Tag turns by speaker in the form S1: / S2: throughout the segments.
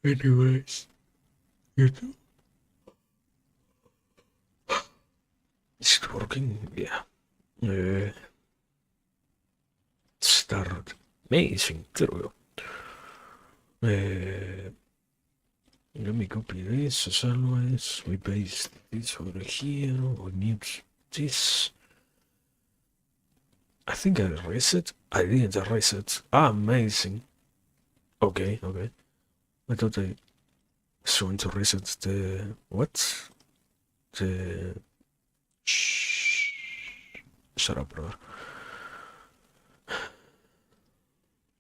S1: Anyways, YouTube. Is it working? Yeah. Start. Amazing. There we go. Let me copy this as always. We paste this over here. We mute this. I think I erased it. I didn't erase it. Ah, amazing. Okay, okay. I thought I was going to reset the... What? The... Shh. Shut up, brother.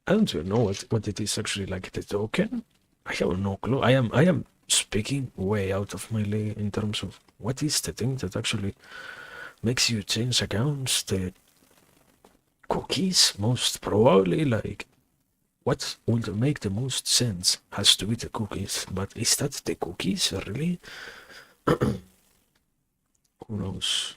S1: I don't even know what it is actually, like the token. I have no clue. I am speaking way out of my league in terms of what is the thing that actually makes you change accounts. The cookies, most probably, like what would make the most sense has to be the cookies. But is that the cookies really? Who knows?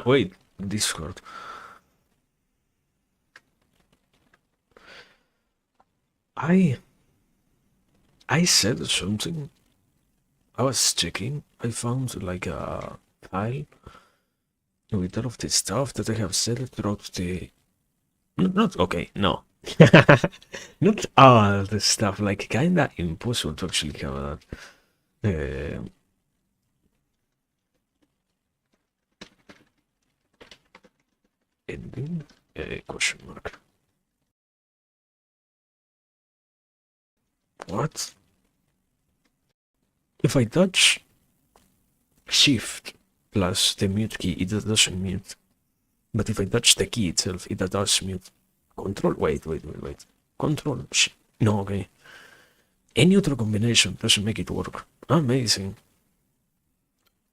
S1: Wait, Discord. I said something. I was checking. I found like a file with all of the stuff that I have said throughout the. Not okay. No, not all the stuff. Like kinda impossible to actually have that. Ending? Question mark. What? If I touch Shift plus the mute key, it doesn't mute. But if I touch the key itself, it does mute. Control, wait. Control, no, okay. Any other combination doesn't make it work. Amazing.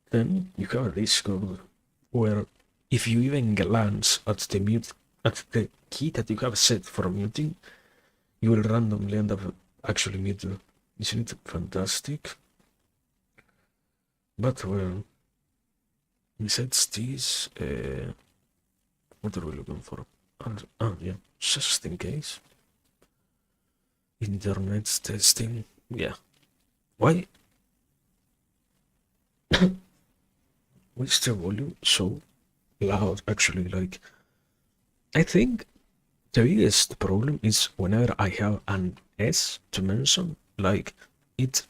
S1: Then you have this code where if you even glance at the key that you have set for muting, you will randomly end up actually muted. Isn't it fantastic? But well, besides this, what are we looking for? Yeah, just in case. Internet testing, yeah. Why? Why is the volume so loud? Actually, like, I think the biggest problem is whenever I have an S to mention, like, it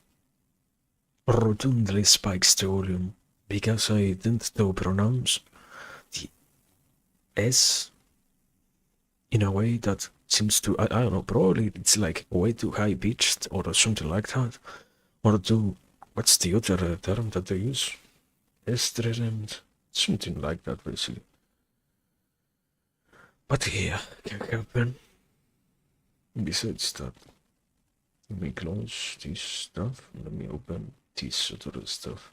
S1: rotundly spikes the volume because I tend to pronounce the S in a way that seems to, I don't know, probably it's like way too high pitched or something like that. Or too, what's the other term that they use? Estrident, something like that basically. But yeah, can happen. Besides that, let me close this stuff. Let me open this other stuff.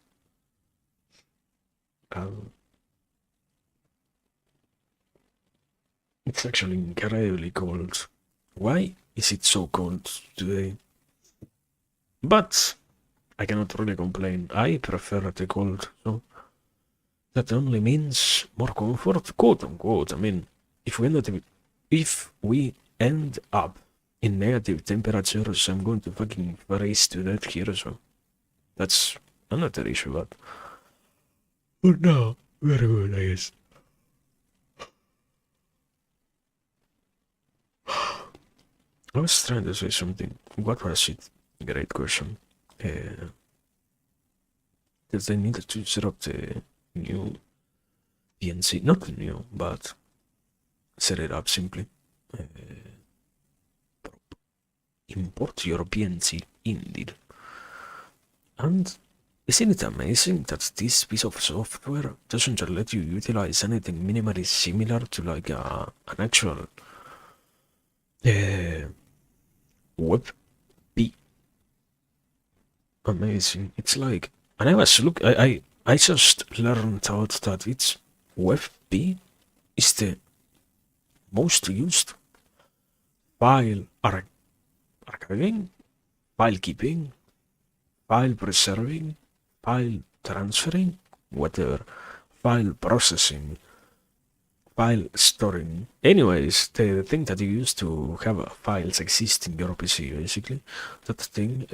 S1: It's actually incredibly cold. Why is it so cold today? But I cannot really complain. I prefer the cold, so that only means more comfort, quote unquote. I mean, if we end up in negative temperatures, I'm going to fucking freeze to death here, so that's another issue, but no, very good, I guess. I was trying to say something. What was it? Great question. That they needed to set up the new PNC, not new, but set it up simply. Import your PNC, indeed. And isn't it amazing that this piece of software doesn't let you utilize anything minimally similar to like an actual web P? Amazing. It's like, and I just learned out that it's WebP is the most used file archiving, file keeping, file preserving, file transferring, whatever, file processing, file storing. Anyways, the thing that you use to have files exist in your PC, basically, that thing,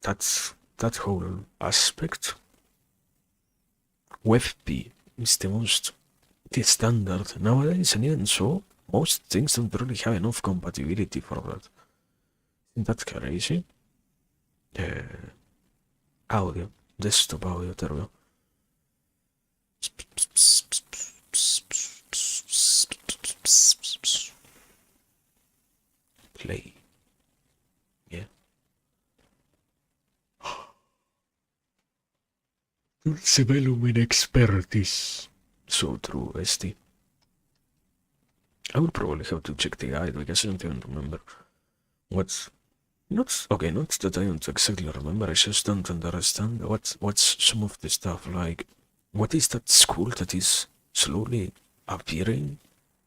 S1: that whole aspect. WebP is the standard nowadays, and even so, most things don't really have enough compatibility for that. Isn't that crazy? Audio, desktop audio, there we go. Play. Yeah. Dulce velum in expertis. So true, ST. I would probably have to check the guide because I don't even remember what's not that I don't exactly remember, I just don't understand what's some of the stuff like. What is that school that is slowly appearing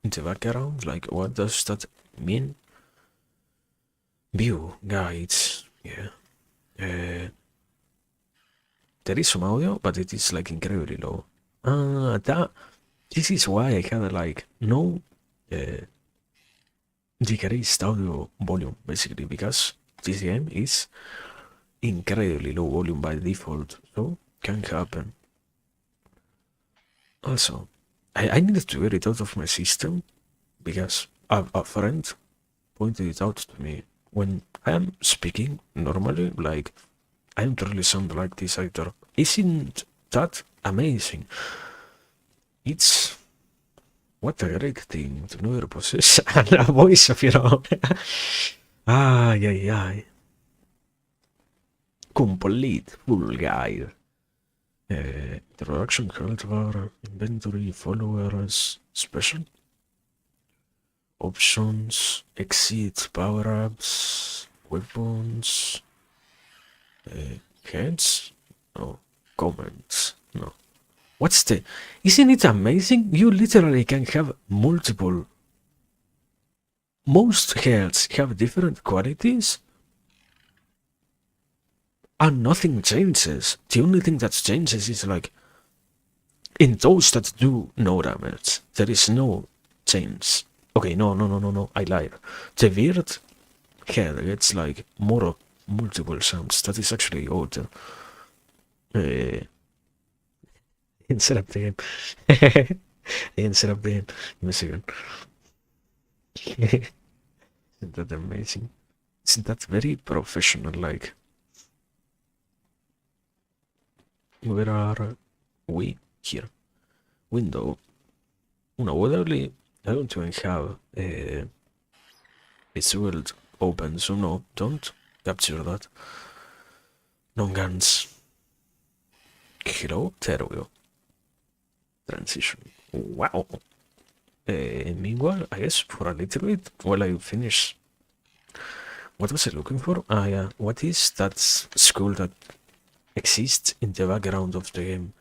S1: in the background? Like, what does that mean? View guides, yeah. There is some audio, but it is like incredibly low. This is why I had like no decreased audio volume, basically, because this game is incredibly low volume by default, so can happen. Also, I needed to get it out of my system because a friend pointed it out to me. When I am speaking normally, like, I don't really sound like this either. Isn't that amazing? It's what a great thing to never possess a voice of your own. Ay, ay, ay. Complete full guide. Introduction, cultivar, inventory, followers, special. Options, exit, power-ups, weapons, heads? No. Comments? No. What's the... Isn't it amazing? You literally can have multiple... Most heads have different qualities, and nothing changes. The only thing that changes is like... In those that do no damage, there is no change. Okay, no, I lied. The weird head gets like more multiple sounds. That is actually odd. Instead of the game. Instead of the game. Give me a second. Isn't that amazing? Isn't that very professional like? Where are we? Here. Window. No, literally, I don't even have it's world open, so no, don't capture that. Nongunz. Hello, there we go. Transition. Wow. Meanwhile, I guess for a little bit, while I finish. What was I looking for? Ah, yeah. What is that school that exists in the background of the game?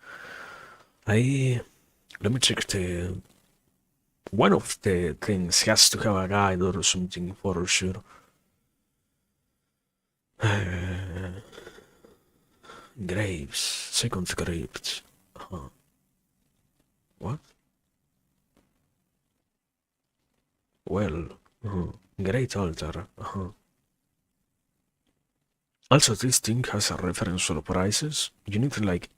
S1: Let me check the... One of the things has to have a guide or something for sure. Graves. Second crypt. What? Well, Great altar. Also, this thing has a reference for prices. You need like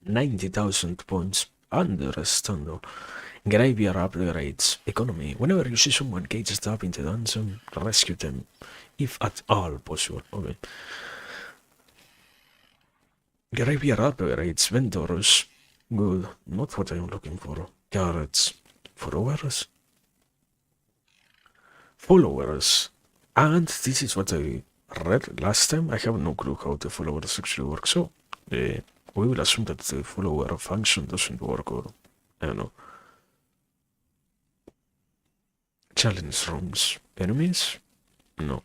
S1: 90,000 points under a standard. Graveyard upgrades economy. Whenever you see someone caged up in the dungeon, rescue them, if at all possible. Okay. Graveyard upgrades vendors. Good. Not what I'm looking for. Carrots. Followers. Followers. And this is what I read last time. I have no clue how the followers actually work. So we will assume that the follower function doesn't work, or I don't know. Challenge rooms. Enemies? No.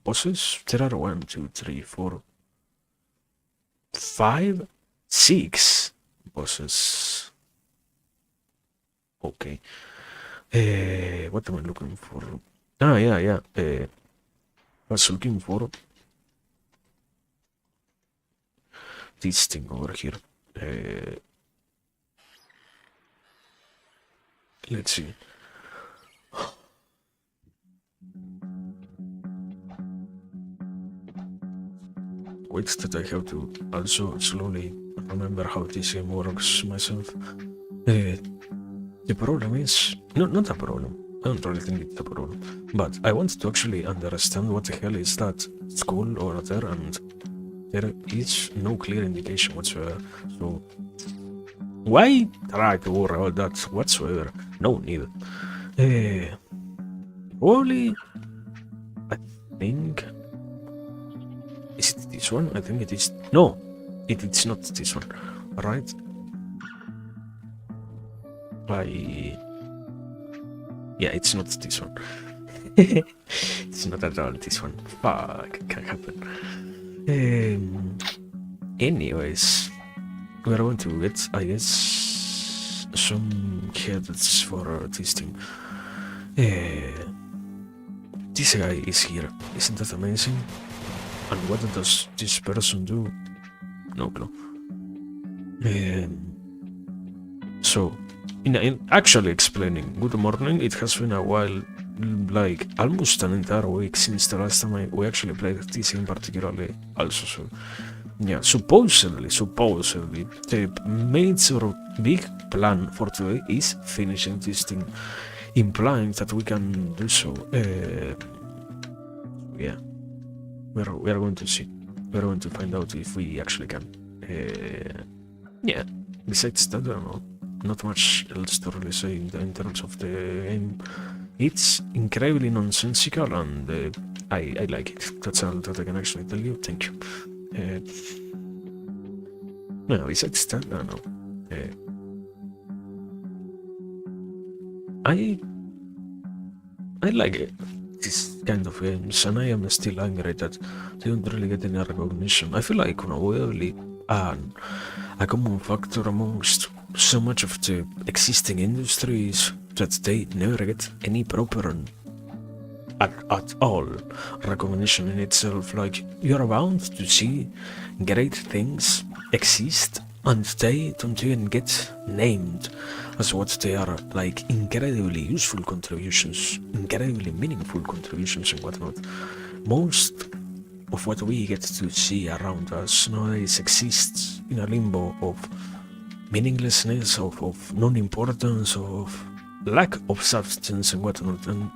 S1: Bosses? There are 1, 2, 3, 4, 5, 6 bosses. Okay. What am I looking for? Ah, yeah. I was looking for this thing over here. Let's see. Wait, that I have to also slowly remember how this game works myself. The problem is... No, not a problem. I don't really think it's a problem. But I want to actually understand what the hell is that school over there, and there is no clear indication whatsoever. So... why try to worry about that whatsoever? No need. Probably... I think... Is it this one? I think it is... No! It's not this one. Right? Yeah, it's not this one. It's not at all this one. Fuck, it can happen. Anyways, we're going to get, I guess, some heads for this thing. This guy is here. Isn't that amazing? And what does this person do? No clue. So, in actually explaining good morning, it has been a while, like almost an entire week since the last time we actually played this game particularly also. So yeah, supposedly the major big plan for today is finishing this thing, implying that we can do so. Yeah, we are going to see. We're going to find out if we actually can. Yeah, besides that, I don't know. Not much else to really say in terms of the game. It's incredibly nonsensical, and I like it. That's all that I can actually tell you. Thank you. No, besides that, I don't know. I like it. This kind of games, and I am still angry that they don't really get any recognition. I feel like unavoidably a common factor amongst so much of the existing industries that they never get any proper at all recognition in itself. Like, you're bound to see great things exist and they don't even get named as what they are, like incredibly useful contributions, incredibly meaningful contributions and whatnot. Most of what we get to see around us nowadays exists in a limbo of meaninglessness, of non-importance, of lack of substance and whatnot, and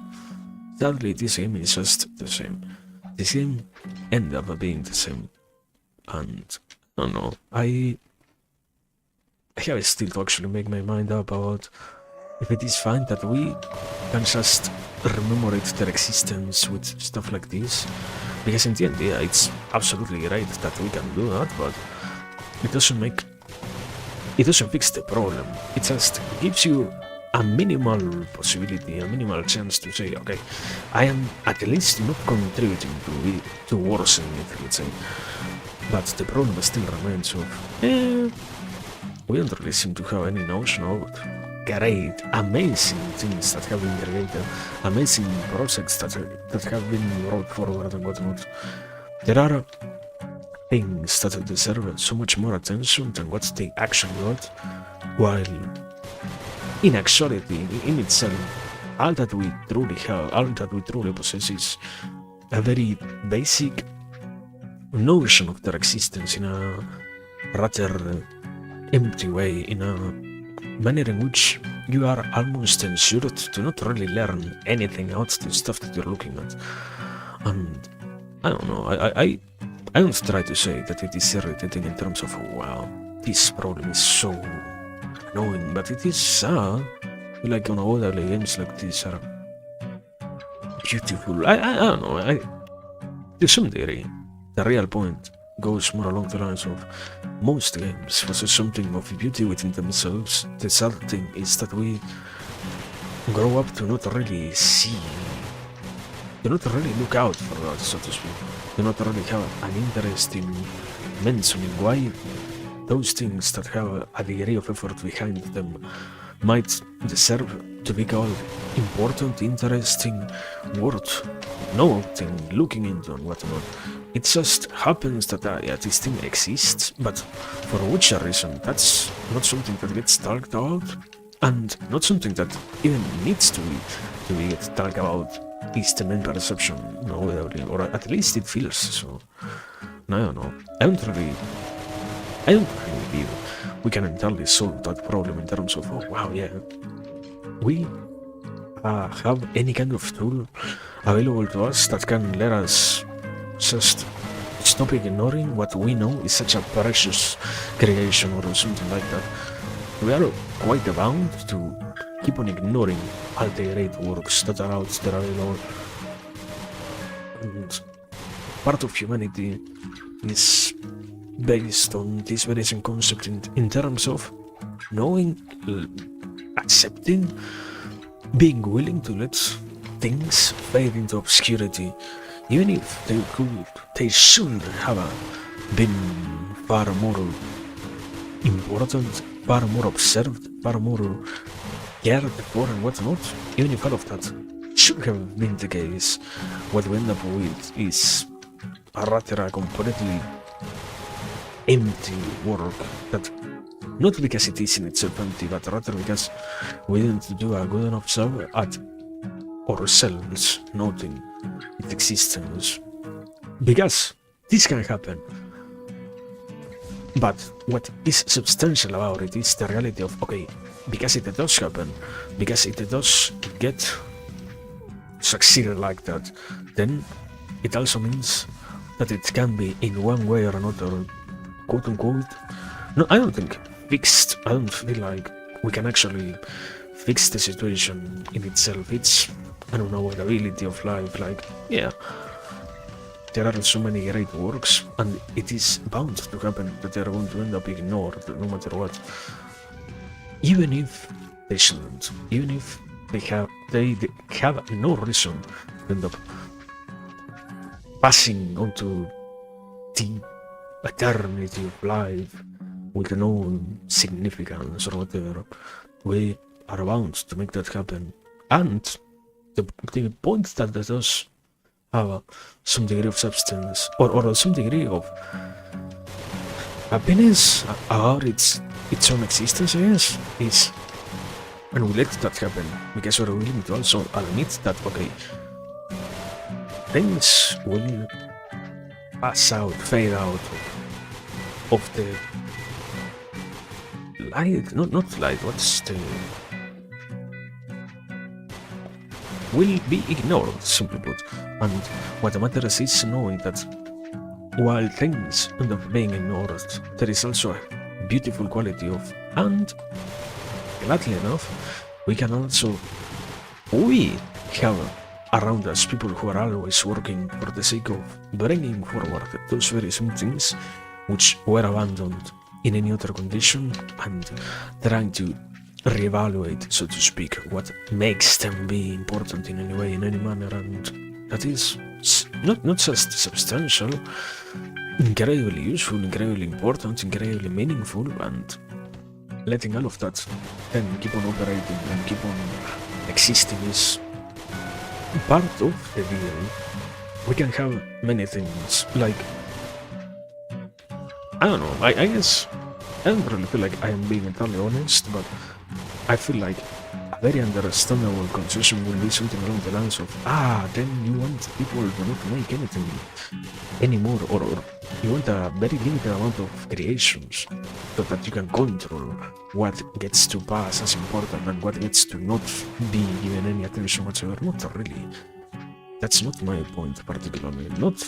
S1: sadly this game is just the same. This game ended up being the same, and I don't know, I have still to actually make my mind up about if it is fine that we can just rememorate their existence with stuff like this, because in the end, yeah, it's absolutely right that we can do that, but it doesn't fix the problem. It just gives you a minimal possibility, a minimal chance to say, okay, I am at least not contributing to worsen it, let's say. But the problem still remains of, we don't really seem to have any notion of great, amazing things that have been created, amazing projects that have been brought forward and whatnot. There are things that deserve so much more attention than what they actually got, while in actuality, in itself, all that we truly have, all that we truly possess is a very basic notion of their existence in a rather empty way, in a manner in which you are almost ensured to not really learn anything out of the stuff that you're looking at. And I don't know, I don't try to say that it is irritating in terms of, wow, this problem is so annoying, but it is sad. Like, unavoidably, games like this are beautiful. I don't know, to some degree, the real point goes more along the lines of most games possess something of beauty within themselves. The sad thing is that we grow up to not really see, to not really look out for that, so to speak. Do not really have an interest in mentioning why those things that have a degree of effort behind them might deserve to be called important, interesting, worth noting, looking into and whatnot. It just happens that this thing exists, but for which reason, that's not something that gets talked about, and not something that even needs to be talked about. Is the main perception, or at least it feels so. I don't know. I don't really believe we can entirely solve that problem in terms of, oh wow, yeah, we have any kind of tool available to us that can let us just stop ignoring what we know is such a precious creation or something like that. We are quite bound to keep on ignoring all the great works that are out there available. And part of humanity is based on this very same concept in terms of knowing, accepting, being willing to let things fade into obscurity, even if they should have been far more important, far more observed, far more cared for and whatnot. Even if all of that should have been the case, what we end up with is rather a completely empty work, that not because it is in itself empty, but rather because we didn't do a good enough job at ourselves noting its existence. Because this can happen, but what is substantial about it is the reality of, okay, because it does happen, because it does get succeeded like that, then it also means that it can be in one way or another, quote unquote, no, I don't think fixed. I don't feel like we can actually fix the situation in itself. It's, I don't know, the ability of life, like, yeah, there are so many great works, and it is bound to happen that they are going to end up ignored no matter what. Even if they shouldn't, even if they have no reason to end up passing onto the eternity of life with no significance or whatever, we are bound to make that happen. And the point that does have some degree of substance or some degree of happiness about its own existence, I guess, is, and we let that happen because we're willing to also admit that, okay, things will pass out, fade out of the light, not light, what's the, will be ignored, simply put. And what matters is knowing that while things end up being ignored, there is also a beautiful quality of, and gladly enough, we have around us people who are always working for the sake of bringing forward those very same things which were abandoned in any other condition, and trying to reevaluate, so to speak, what makes them be important in any way, in any manner, and that is not just substantial, incredibly useful, incredibly important, incredibly meaningful, and letting all of that then keep on operating and keep on existing is part of the deal. We can have many things, like, I don't know, I guess, I don't really feel like I am being entirely honest, but I feel like a very understandable concession will be something along the lines of, then you want people to not make anything anymore, or you want a very limited amount of creations so that you can control what gets to pass as important and what gets to not be given any attention whatsoever. Not really. That's not my point particularly, not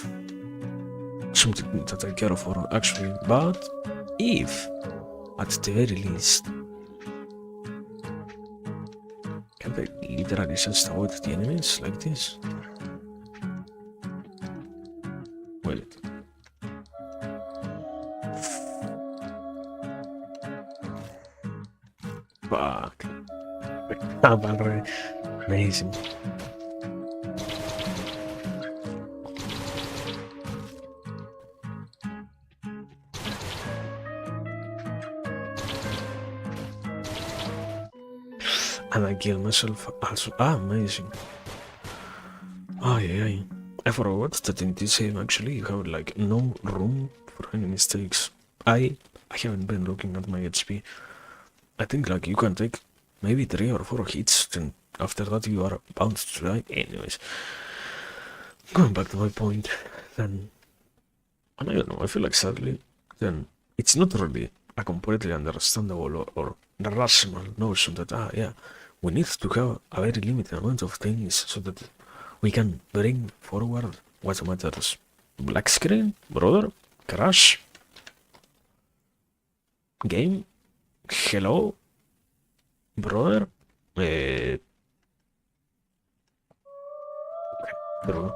S1: something that I care for actually, but if, at the very least, can they literally just avoid the enemies like this? Wait. Fuck. Amazing. And I kill myself also. Amazing. Oh yeah, I forgot that in this game actually you have like no room for any mistakes. I haven't been looking at my HP. I think like you can take maybe 3 or 4 hits, then after that you are bound to die. Anyways, going back to my point, then, and I don't know, I feel like sadly, then it's not really a completely understandable or rational notion that, yeah, we need to have a very limited amount of things so that we can bring forward what matters. Black screen, brother, crash, game, hello, brother, okay, true.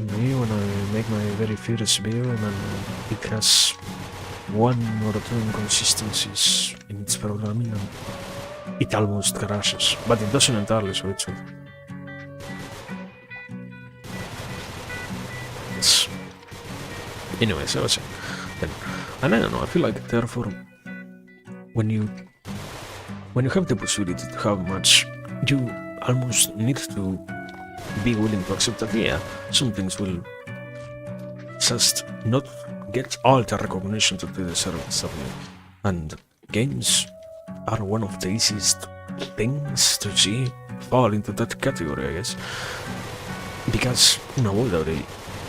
S1: Me, when I make my very first video, and it has 1 or 2 inconsistencies in its programming, and it almost crashes, but it doesn't entirely, so it's good. Yes. Anyways, I was saying, and I don't know, I feel like therefore, when you have the possibility to have much, you almost need to be willing to accept that, yeah, some things will just not get all the recognition that they deserve, sadly. And games are one of the easiest things to see fall into that category, I guess. Because, unavoidably,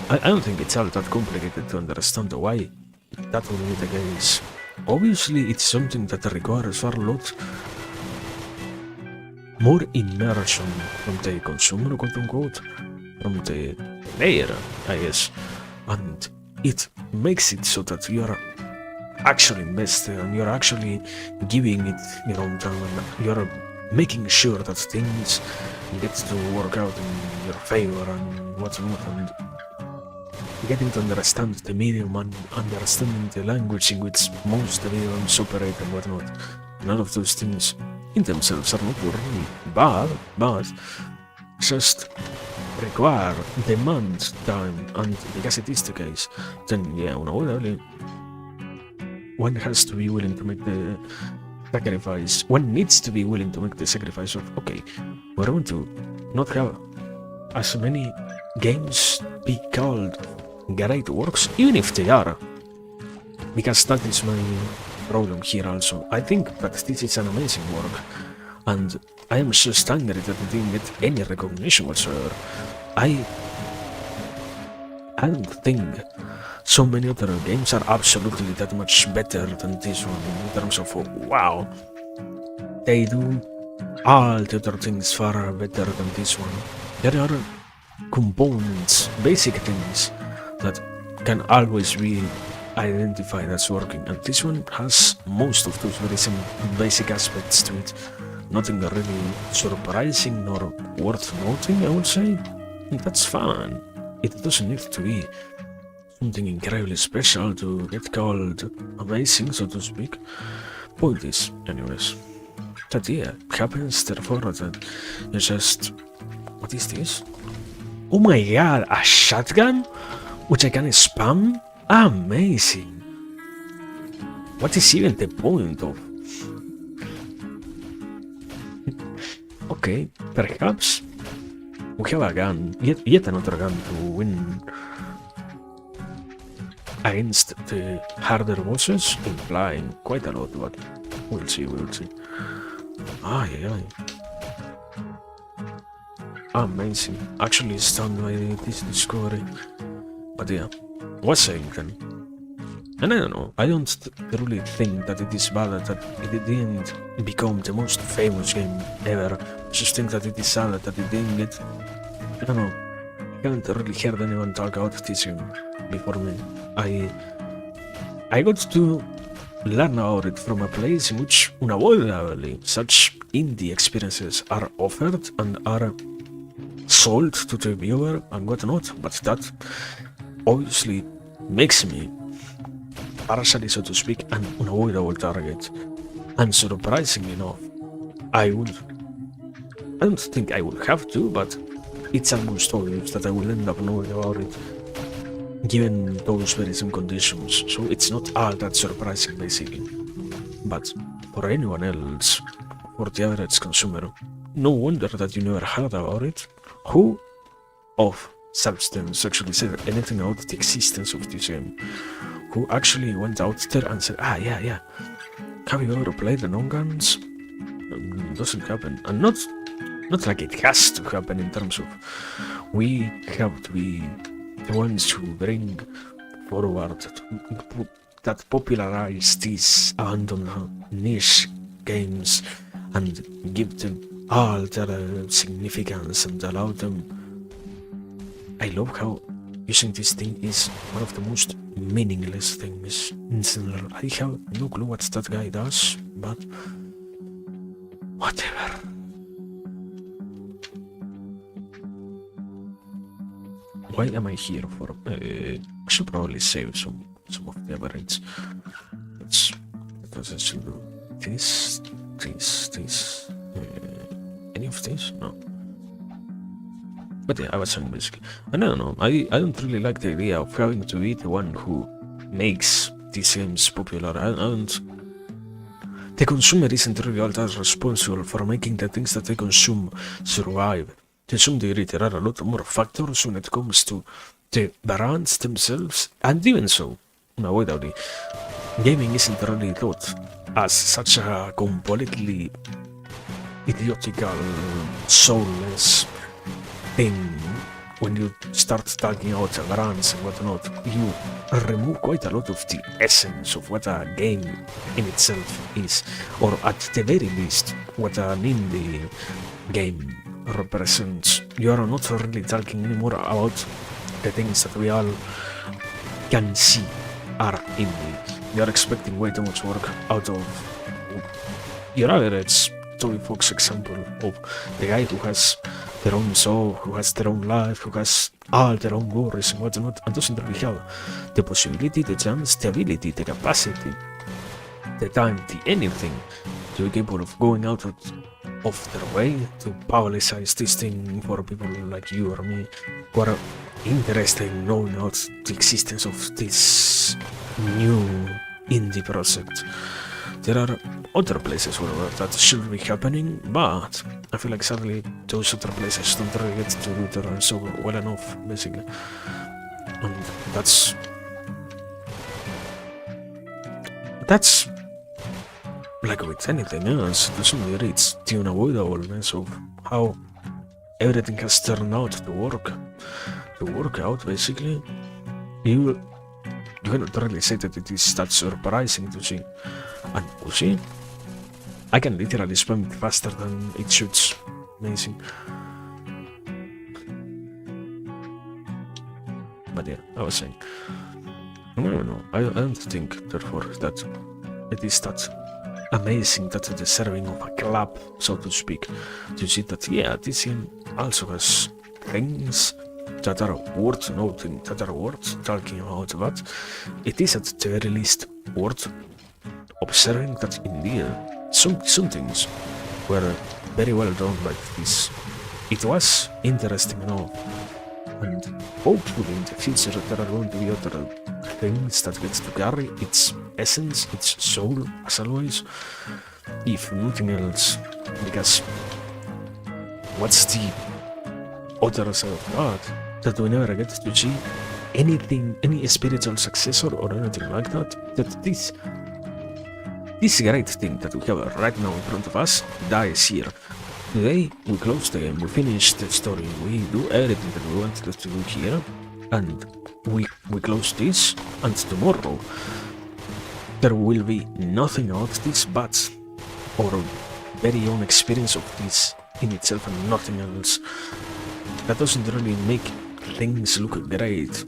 S1: I don't think it's all that complicated to understand why that will be the case. Obviously, it's something that requires a lot more immersion from the consumer, quote unquote, from the player, I guess, and it makes it so that you are actually invested and you're actually giving it your own time and you're making sure that things get to work out in your favor and whatnot, and getting to understand the medium and understanding the language in which most videos operate and whatnot. None of those things in themselves are not really bad, but just require, demand time, and because it is the case, then yeah, unavoidably, one has to be willing to make the sacrifice. One needs to be willing to make the sacrifice of, okay, we're going to not have as many games be called great works, even if they are, because that is my problem here also. I think that this is an amazing work, and I am just angry that it didn't get any recognition whatsoever. I don't think so many other games are absolutely that much better than this one in terms of, wow, they do all the other things far better than this one. There are components, basic things, that can always be identified as working, and this one has most of those very same basic aspects to it. Nothing really surprising nor worth noting, I would say. That's fine. It doesn't need to be something incredibly special to get called amazing, so to speak. Point is, anyways, that yeah, happens, therefore that you just... What is this? Oh my god, a shotgun? Which I can spam? Amazing! What is even the point of? Okay, perhaps we have a gun, yet another gun to win against the harder bosses, implying quite a lot, but we'll see, we'll see. Yeah. Amazing. Actually stunned by this discovery. But yeah, what's saying then? And I don't know, I don't really think that it is bad that it didn't become the most famous game ever. I just think that it is sad that it didn't get... I don't know, I haven't really heard anyone talk about this game before me. I got to learn about it from a place in which unavoidably such indie experiences are offered and are sold to the viewer and whatnot, but that obviously makes me, partially so to speak, an unavoidable target. And surprisingly enough, I don't think I would have to, but it's almost obvious that I will end up knowing about it, given those very same conditions, so it's not all that surprising basically. But for anyone else, for the average consumer, no wonder that you never heard about it. Who of substance actually said anything about the existence of this game? Who actually went out there and said, yeah, have you ever played the Nongunz? Doesn't happen. And not like it has to happen in terms of we have to be the ones who bring forward that popularize these abandoned niche games and give them all their significance and allow them. I love how using this thing is one of the most meaningless things in general. I have no clue what that guy does, but whatever. Why am I here for? I should probably save some of the average. Let's actually do this. Any of this? No. But yeah, I was saying basically. And I don't know, I don't really like the idea of having to be the one who makes these games popular. I don't. The consumer isn't really all that responsible for making the things that they consume survive. To some degree, there are a lot more factors when it comes to the brands themselves, and even so, unavoidably, gaming isn't really thought as such a completely idiotical, soulless thing. When you start talking about brands and whatnot, you remove quite a lot of the essence of what a game in itself is, or at the very least, what an indie game represents. You are not really talking anymore about the things that we all can see are indie. You are expecting way too much work out of your average Toby Fox example of the guy who has their own soul, who has their own life, who has all their own worries and whatnot, and doesn't really have the possibility, the chance, the ability, the capacity, the time, the anything to be capable of going out of their way to publicize this thing for people like you or me who are interested in knowing about the existence of this new indie project. There are other places where that should be happening, but I feel like sadly those other places don't really get to do their so well enough, basically. And that's like with anything else, to some degree it's the unavoidableness of how everything has turned out to work out, basically. You cannot really say that it is that surprising to see. And you see, I can literally spam it faster than it shoots. Amazing. But yeah, I was saying, I don't know, I don't think therefore that it is that amazing, that deserving of a clap, so to speak, to see that yeah, this game also has things that are worth noting, that are worth talking about, but it is at the very least worth observing that indeed some things were very well done like this. It was interesting enough, and hopefully in the future there are going to be other things that gets to carry its essence, its soul, as always, if nothing else, because what's the other side of that? That we never get to see anything, any spiritual successor or anything like that, that this great thing that we have right now in front of us dies here. Today we close the game, we finish the story, we do everything that we wanted to do here, and we close this, and tomorrow there will be nothing about this but our very own experience of this in itself and nothing else. That doesn't really make things look great.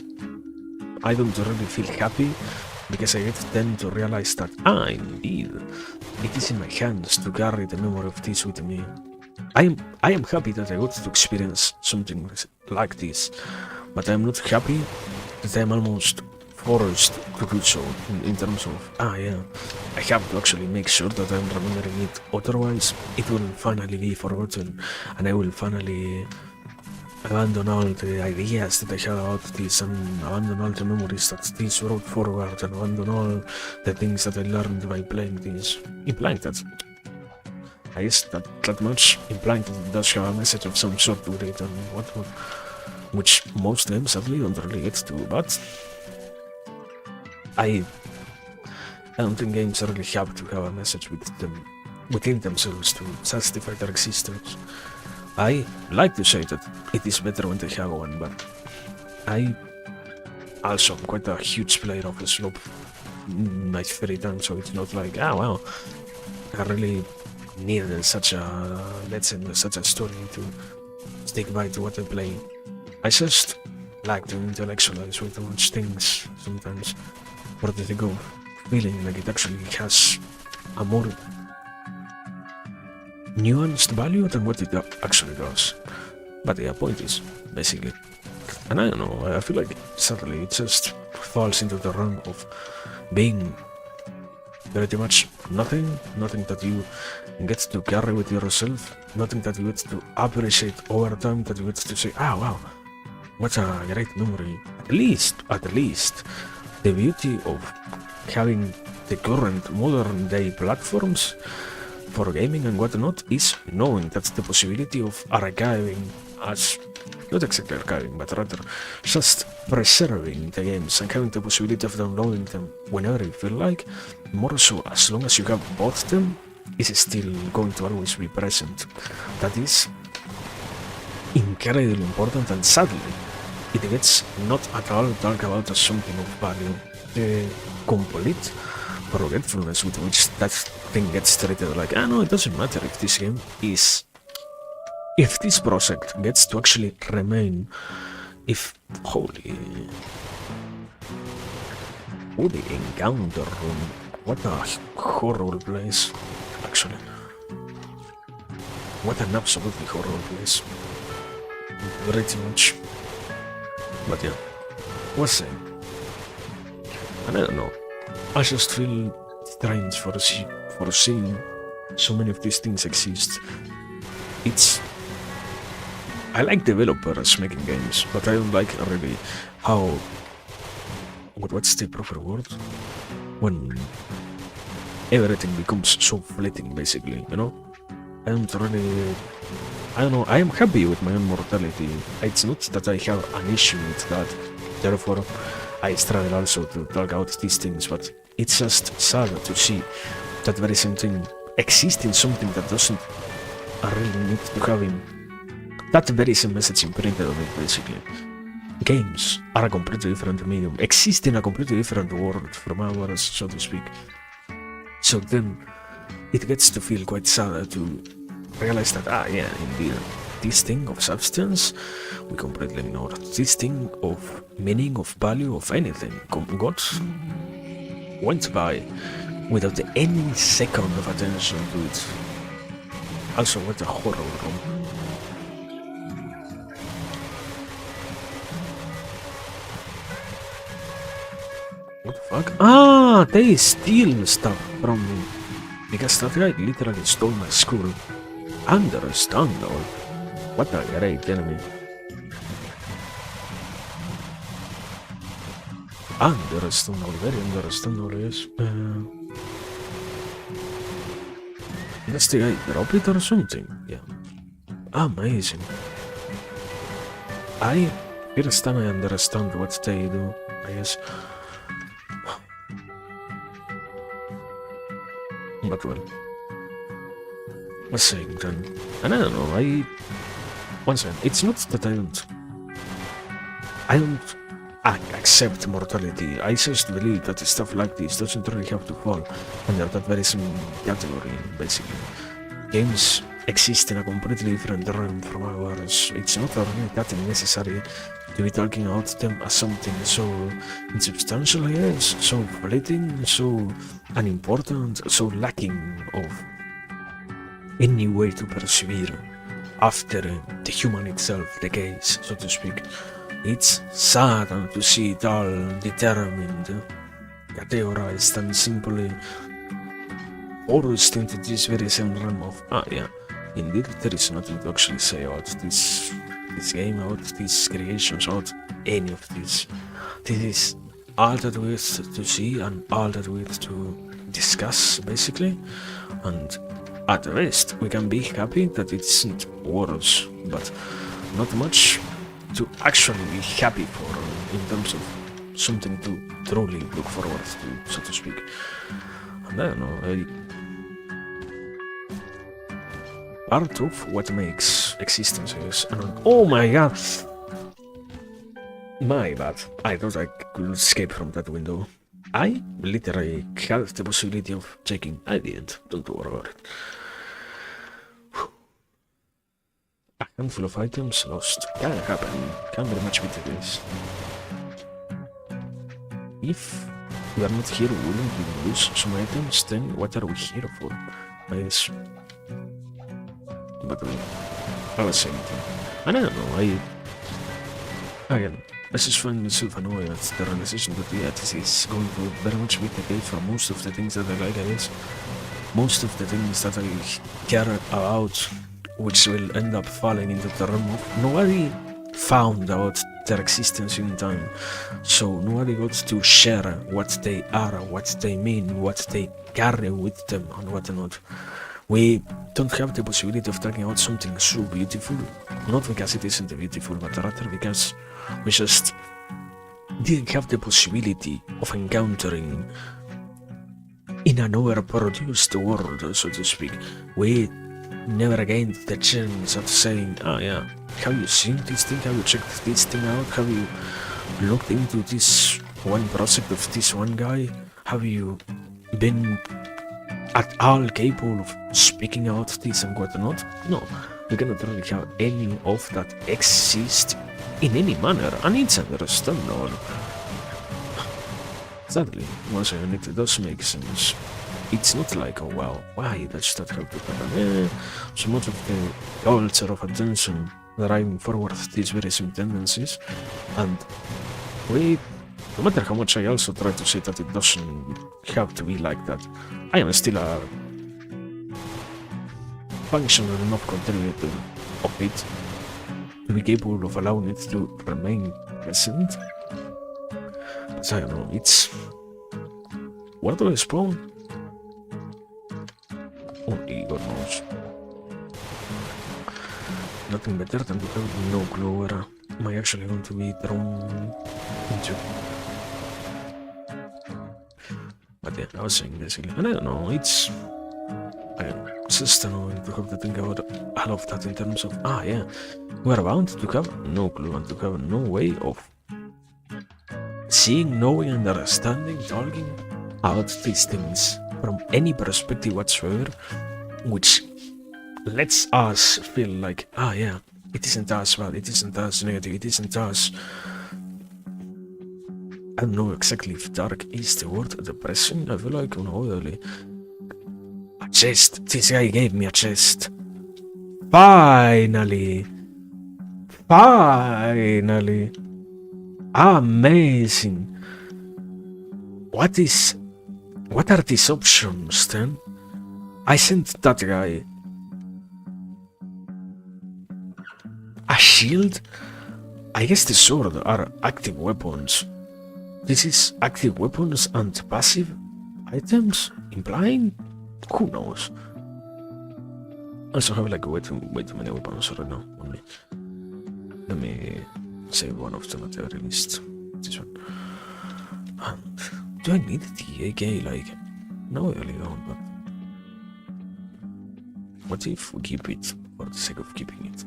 S1: I don't really feel happy, because I get then to realize that, indeed, it is in my hands to carry the memory of this with me. I am happy that I got to experience something like this, but I am not happy that I am almost forced to do so, in terms of, yeah, I have to actually make sure that I am remembering it, otherwise it will finally be forgotten, and I will finally abandon all the ideas that I had about this, and abandon all the memories that this brought forward, and abandon all the things that I learned by playing this, implying that I guess that much, implying that it does have a message of some sort with it and whatnot, which most games sadly don't really get to, but I don't think games really have to have a message within themselves to justify their existence. I like to say that it is better when they have one, but I also am quite a huge player of the slope in my free time, so it's not like, wow, I really needed such a legend, such a story to stick by to what I play. I just like to intellectualize way too much things sometimes, for the sake of feeling like it actually has a more nuanced value than what it actually does. But the point is, basically, and I don't know, I feel like suddenly it just falls into the realm of being pretty much nothing that you get to carry with yourself, nothing that you get to appreciate over time, that you get to say, wow, what a great memory. At least, the beauty of having the current modern day platforms for gaming and whatnot is knowing that the possibility of archiving as, not exactly archiving, but rather just preserving the games and having the possibility of downloading them whenever you feel like, more so as long as you have bought them, is still going to always be present. That is incredibly important, and sadly, it gets not at all talked about as something of value. The complete forgetfulness with which that thing gets treated, like, no, it doesn't matter if this game is, if this project gets to actually remain, if, holy encounter room, what a horrible place, actually, what an absolutely horrible place, pretty much, but yeah, what's saying, and I don't know, I just feel strange for seeing so many of these things exist. I like developers making games, but I don't like really how, what's the proper word? When everything becomes so fleeting, basically, you know? I don't know, I am happy with my own mortality. It's not that I have an issue with that, therefore I struggle also to talk out these things, but it's just sad to see that very same thing exist in something that doesn't really need to have that very same message imprinted on it, basically. Games are a completely different medium, exist in a completely different world from ours, so to speak. So then, it gets to feel quite sad to realize that, yeah, indeed, this thing of substance, we completely ignored. This thing of meaning, of value, of anything, went by without any second of attention to it. Also, what a horrible room. What the fuck? They steal stuff from me. Because that guy literally stole my school. Understandable. What a great enemy. Understandable, very understandable, yes. Does the guy drop it or something? Yeah. Amazing. First time I understand what they do, I guess. But well. What's saying then? And I don't know, once again, it's not that I don't accept mortality. I just believe that stuff like this doesn't really have to fall under that very same category, basically. Games exist in a completely different realm from ours. It's not really that necessary to be talking about them as something so insubstantial, yes, so fleeting, so unimportant, so lacking of any way to persevere after the human itself decays, so to speak. It's sad to see it all determined, categorized, and simply forced into this very same realm of, yeah, indeed there is nothing to actually say about this game, about these creations, about any of this. This is all that we have to see and all that we have to discuss, basically, and at least we can be happy that it isn't worse, but not much to actually be happy for in terms of something to truly look forward to, so to speak. And I don't know, part of what makes existence is, oh my god! My bad, I thought I could escape from that window. I literally had the possibility of checking. I didn't, don't worry about it. A handful of items lost. Can happen, can very much be the case. If we are not here willing to lose some items, then what are we here for? I guess. But I was saying anything. And I don't know, again, I just find myself annoyed at the realization that this is going to very much be the case for most of the things that I like, I guess. Most of the things that I care about, which will end up falling into the realm of nobody found out their existence in time, so nobody got to share what they are, what they mean, what they carry with them, and whatnot. We don't have the possibility of talking about something so beautiful, not because it isn't beautiful, but rather because we just didn't have the possibility of encountering in an overproduced world, so to speak. We never gained the chance of saying, oh yeah, have you seen this thing, have you checked this thing out, have you looked into this one project of this one guy, have you been at all capable of speaking out this and whatnot? No, we cannot really have any of that exist in any manner, and it's understandable. Sadly, once again, it does make sense. It's not like, oh well, why does that have to happen? So much of the culture of attention driving forward these very same tendencies, and we, no matter how much I also try to say that it doesn't have to be like that, I am still a functional enough contributor of it to be capable of allowing it to remain present. But I don't know, it's... Where do I spawn? Only God knows. Nothing better than to have no clue where am I actually going to be thrown into. But yeah, I was saying basically, and I don't know, it's just annoying to have to think about all of that in terms of, yeah, we're bound to have no clue and to have no way of seeing, knowing, understanding, talking about these things from any perspective whatsoever, which lets us feel like, yeah, it isn't us bad, it isn't us negative, it isn't us. I don't know exactly if dark is the word, depressing. I feel like unavoidably. A chest. This guy gave me a chest. Finally. Finally. Amazing. What are these options then? I sent that guy a shield. I guess the sword are active weapons. This is active weapons and passive items, implying? Who knows? Also have like way too many weapons right now on me. Let me save one of them at the very least. This one. And do I need the AK? Like, no, I really don't, but what if we keep it for the sake of keeping it?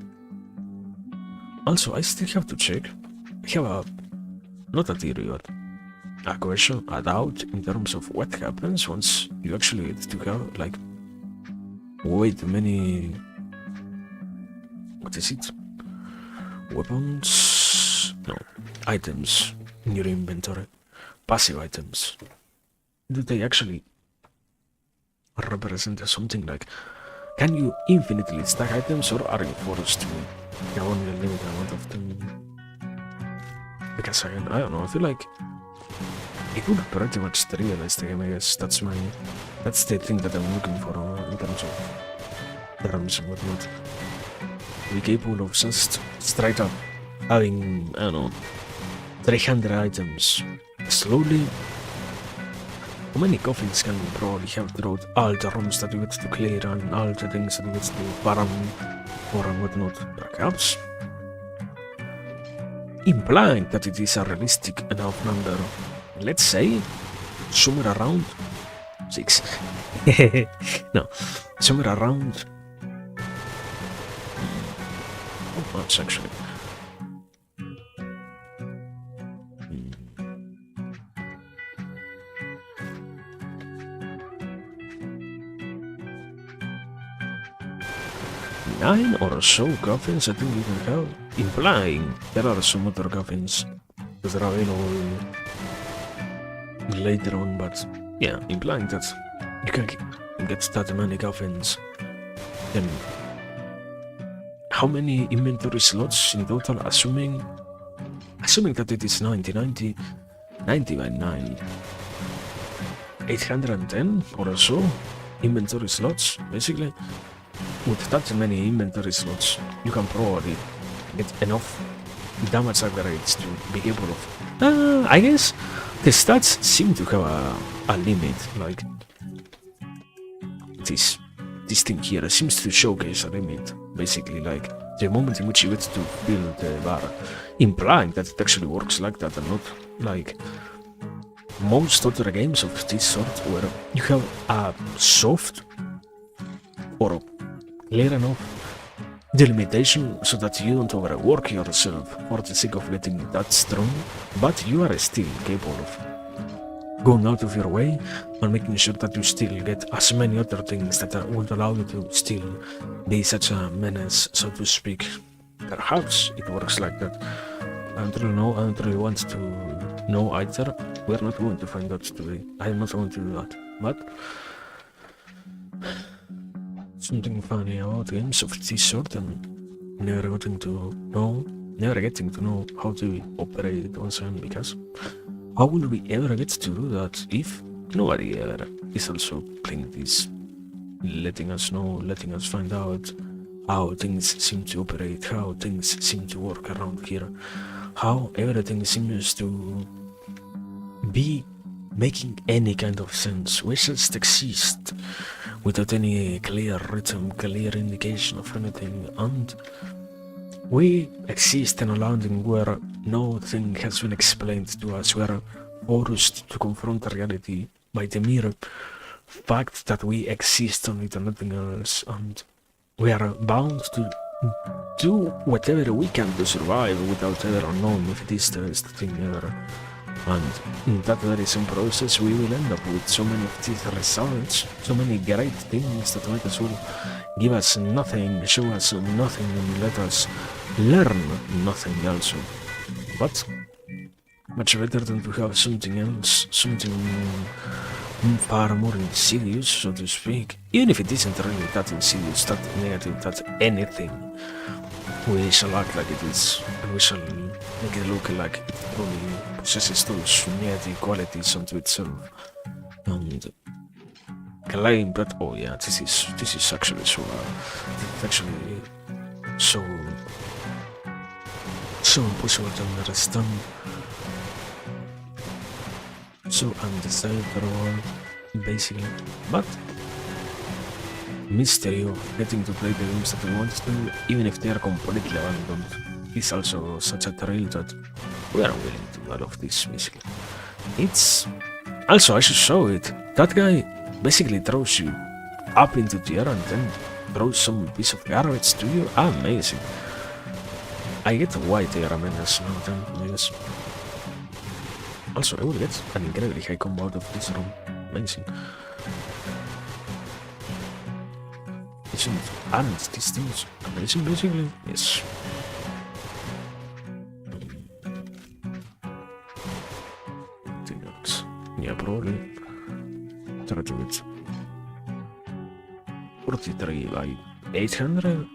S1: Also, I still have to check. I have not a theory, but a question, a doubt in terms of what happens once you actually get to have like way too many, what is it? Weapons? No, items in your inventory. Passive items. Do they actually represent something like, can you infinitely stack items, or are you forced to have only a limited amount of them? Because again, I don't know, I feel like it would pretty much trivialize the game, I guess. That's the thing that I'm looking for in terms of terms and whatnot. Be capable of just straight up having, I don't know, 300 items slowly, many coffins can we probably have throughout all the rooms that we get to clear and all the things that we get to farm or whatnot? Perhaps implying that it is a realistic enough number. Let's say somewhere around 6. No, somewhere around. Not much actually. Nine or so coffins I think you can have, implying there are some other coffins that are available later on, but yeah, implying that you can get that many coffins. Then how many inventory slots in total, assuming that it is 90 by 9, 810 or so inventory slots, basically. With that many inventory slots, you can probably get enough damage upgrades to be able of... I guess the stats seem to have a limit, like this thing here seems to showcase a limit, basically, like the moment in which you get to build the bar, implying that it actually works like that and not like most other games of this sort where you have a soft or clear enough delimitation so that you don't overwork yourself for the sake of getting that strong, but you are still capable of going out of your way and making sure that you still get as many other things that would allow you to still be such a menace, so to speak. Perhaps it works like that. I don't really know, I don't really want to know either. We're not going to find out today. I'm not going to do that, but something funny about games of this sort and never getting to know how to operate it once again, because how will we ever get to do that if nobody ever is also playing this, letting us know, letting us find out how things seem to operate, how things seem to work around here, how everything seems to be making any kind of sense. We just exist without any clear rhythm, clear indication of anything, and we exist in a landing where nothing has been explained to us. We are forced to confront reality by the mere fact that we exist on it and nothing else, and we are bound to do whatever we can to survive without ever knowing if it is the best thing ever. And in that very same process, we will end up with so many of these results, so many great things that might as well give us nothing, show us nothing, and let us learn nothing also. But much better than to have something else, something far more insidious, so to speak. Even if it isn't really that insidious, that negative, that anything, we shall act like it is, and we shall make it look like it probably possesses those negative qualities unto itself, and claim that, oh yeah, this is actually so, so impossible to understand, so undesirable, basically. But mystery of getting to play the games that we want to, even if they are completely abandoned, is also such a thrill that we are willing to do all of this, basically. It's also, I should show it, that guy basically throws you up into the air and then throws some piece of garbage to you. Amazing. I get why they are a menace now then, I guess. Also, I will get an incredibly high combo out of this room. Amazing. Aren't these things amazing, basically? Yes. Yeah, probably. Try to get 43 by 800?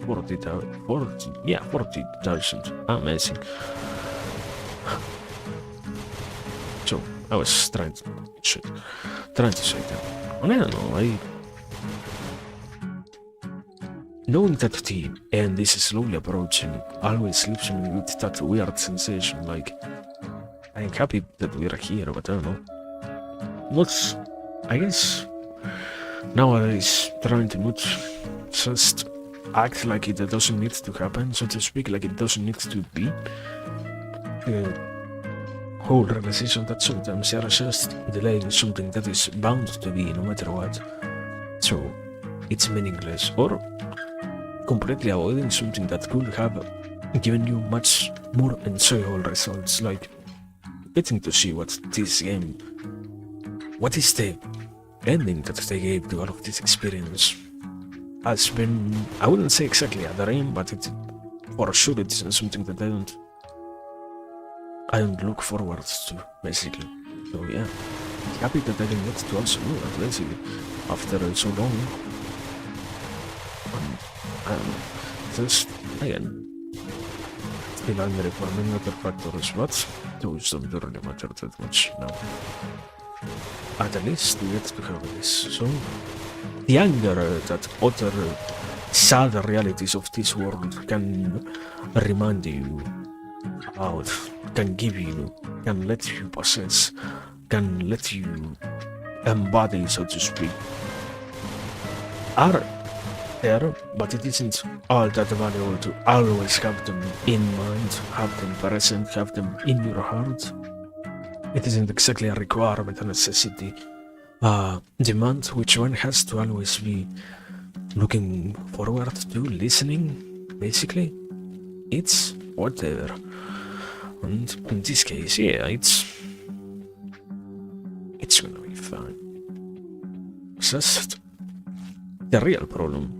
S1: 40,000. Yeah, 40,000. Amazing. So, I was trying to say that. I don't know, knowing that the end is slowly approaching always leaves me with that weird sensation, like, I'm happy that we're here, but I don't know. not, I guess, nowadays trying to not just act like it doesn't need to happen, so to speak, like it doesn't need to be. The whole realization that sometimes you are just delaying something that is bound to be no matter what. So it's meaningless, or completely avoiding something that could have given you much more enjoyable results, like getting to see what is the ending that they gave to all of this experience has been, I wouldn't say exactly a dream, but it for sure it isn't something that I don't look forward to, basically. So yeah, happy that I can get to also do that, basically, after so long. And just, again, still angry for many other factors, but those don't really matter that much now. At least we get to have this. So, the anger that other sad realities of this world can remind you about, can give you, can let you possess, can let you embody, so to speak, are there, but it isn't all that valuable to always have them in mind, have them present, have them in your heart. It isn't exactly a requirement, a necessity, a demand which one has to always be looking forward to, listening, basically. It's whatever. And in this case, yeah, it's gonna be fine. Just the real problem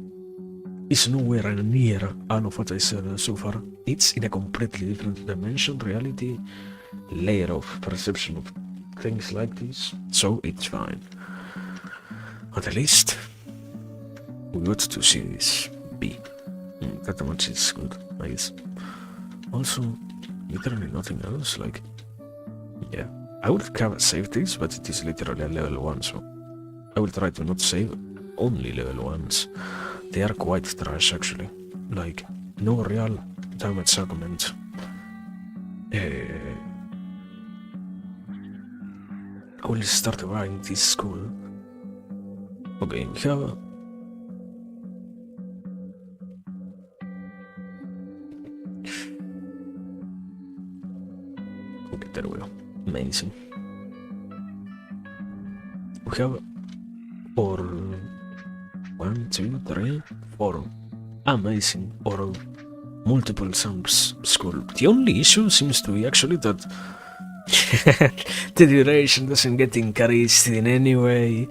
S1: is nowhere near all of what I said so far. It's in a completely different dimension, reality, layer of perception of things like this, so it's fine. At least we got to see this be. That much is good, I guess. Also, literally nothing else, like, yeah. I would have saved this, but it is literally a level 1, so I will try to not save only level 1s. They are quite trash, actually. Like, no real damage augment. I will start buying this school. Okay, we have... Okay, there we go. Amazing. We have for 1, 2, 3, 4 amazing or multiple sums school. The only issue seems to be actually that the duration doesn't get increased in any way.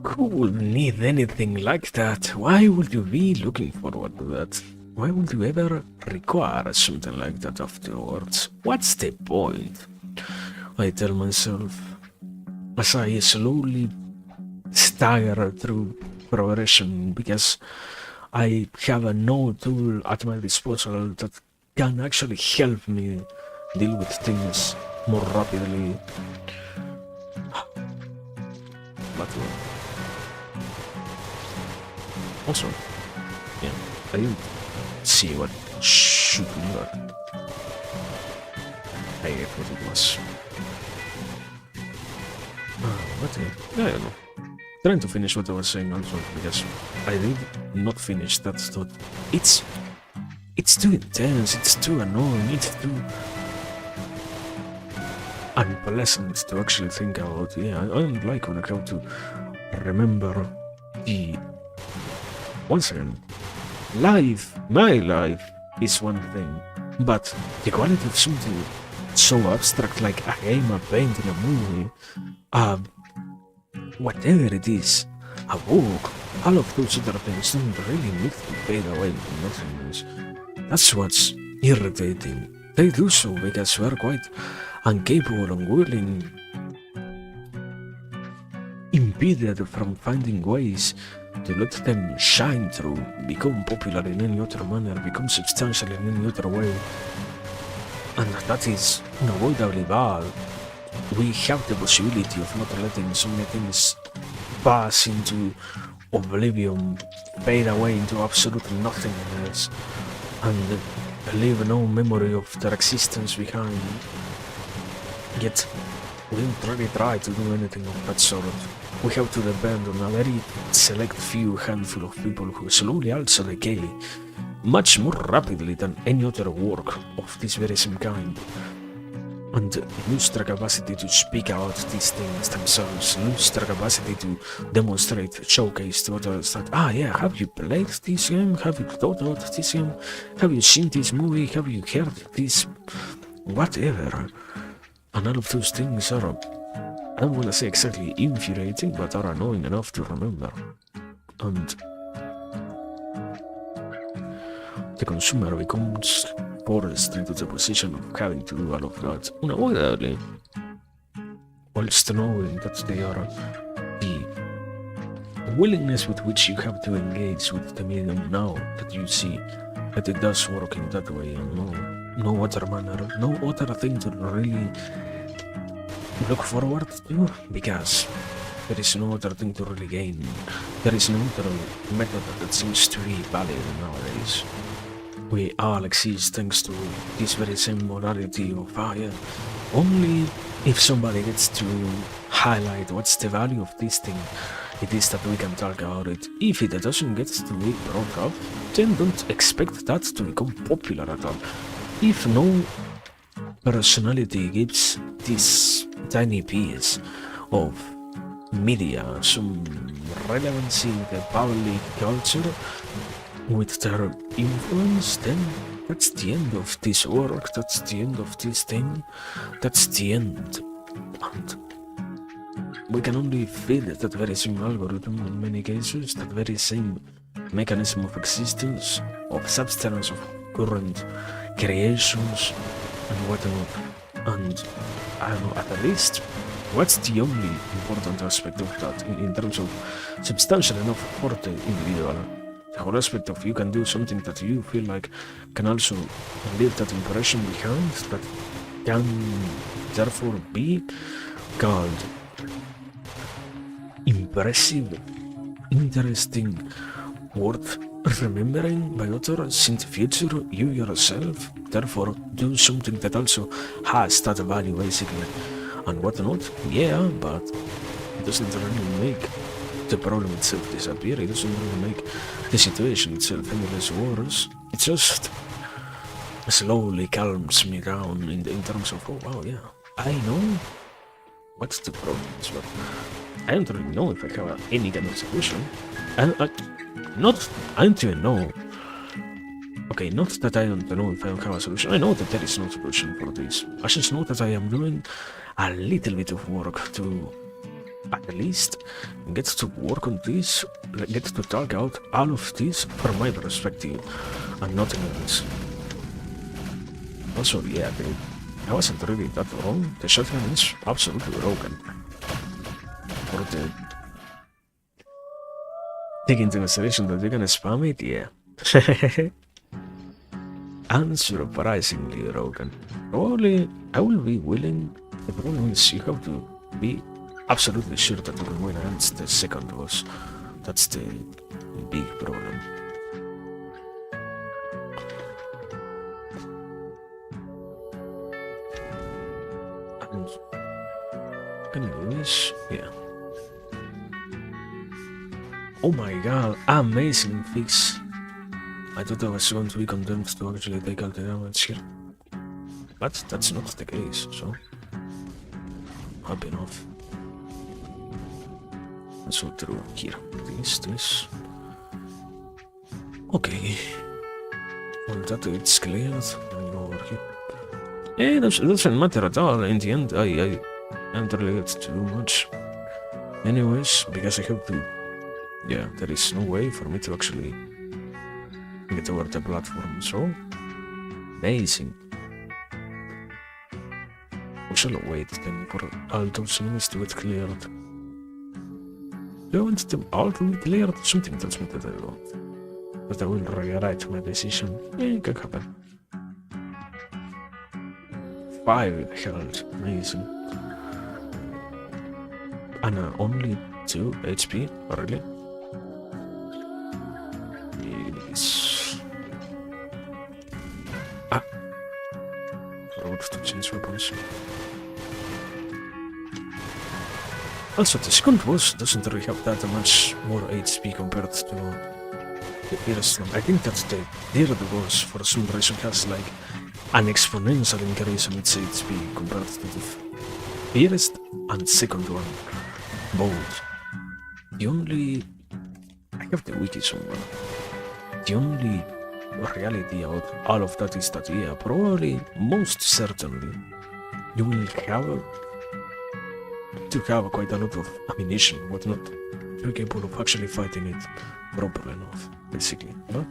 S1: Who would need anything like that? Why would you be looking forward to that? Why would you ever require something like that afterwards? What's the point? I tell myself as I slowly stagger through progression, because I have no tool at my disposal that can actually help me deal with things more rapidly. But also, yeah, I didn't see what should be, but I get what it was. Yeah, I don't know. Trying to finish what I was saying also, because I did not finish that thought. It's too intense, it's too annoying, it's too unpleasant to actually think about. Yeah, I don't like when I have to remember the... Once again, life, my life, is one thing, but the quality of something so abstract like a game, a painting, a movie, whatever it is, a book, all of those other things don't really need to fade away into nothingness. That's what's irritating. They do so because we are quite incapable and willing, impeded from finding ways to let them shine through, become popular in any other manner, become substantial in any other way. And that is unavoidably bad. We have the possibility of not letting so many things pass into oblivion, fade away into absolute nothingness, and leave no memory of their existence behind. Yet, we don't really try to do anything of that sort. We have to depend on a very select few handful of people who slowly also decay, much more rapidly than any other work of this very same kind, and lose their capacity to speak out these things themselves, lose their capacity to demonstrate, showcase to others that, yeah, have you played this game? Have you thought about this game? Have you seen this movie? Have you heard this? Whatever. And all of those things are, I don't want to say exactly infuriating, but are annoying enough to remember. And the consumer becomes forced into the position of having to do all of that unavoidably, whilst knowing that they are the willingness with which you have to engage with the medium now that you see that it does work in that way, and no other manner, no other thing to really look forward to, because there is no other thing to really gain. There is no other method that seems to be valid nowadays. We all exist thanks to this very same modality of fire. Only if somebody gets to highlight what's the value of this thing, it is that we can talk about it. If it doesn't get to be brought up, then don't expect that to become popular at all. If no personality gives this tiny piece of media some relevancy in the public culture with their influence, then that's the end of this work, that's the end of this thing, that's the end. And we can only feed that very same algorithm in many cases, that very same mechanism of existence, of substance, of current creations and whatnot. And I don't know, at least, what's the only important aspect of that in terms of substantial enough for the individual? The whole aspect of you can do something that you feel like can also leave that impression behind, that can therefore be called impressive, interesting, worth remembering by others in the future, you yourself therefore do something that also has that value basically, and whatnot. Yeah, but it doesn't really make the problem itself disappear, it doesn't really make the situation itself any less worse. It just slowly calms me down in terms of, oh wow, yeah, I know what's the problem, but I don't really know if I have any kind of solution. And I don't even know. Okay, not that I don't know if I don't have a solution. I know that there is no solution for this. I just know that I am doing a little bit of work to at least get to work on this, get to talk out all of this from my perspective and nothing else. Also, yeah, I wasn't really that wrong. The shotgun is absolutely broken. For the take into consideration that you're gonna spam it, yeah. Unsurprisingly broken. Probably I will be willing. The problem is you have to be absolutely sure that you can win against the second boss. That's the big problem. And can you do this? Yeah. Oh my god, amazing fix. I thought I was going to be condemned to actually take all the damage here. But that's not the case, so happy enough. So through here. This. Okay. Well, that it's cleared. And over here. It doesn't matter at all. In the end, I don't really get too much. Anyways, because I have to. Yeah, there is no way for me to actually get over the platform. So amazing. We shall wait then for all those enemies to get cleared. Do I want them all to be cleared? Something tells me that I won't. But I will rewrite my decision. Yeah, it can happen. 5 health. Amazing. And only 2 HP? Really? Yes. Road to change weapons. Also, the second boss doesn't really have that much more HP compared to the first one. I think that the third boss, for some reason, has like an exponential increase in its HP compared to the first and second one. Both. The only... I have the wiki somewhere. The only reality about all of that is that, yeah, probably, most certainly, you will have to have quite a lot of ammunition, whatnot, to be capable of actually fighting it properly enough, basically. But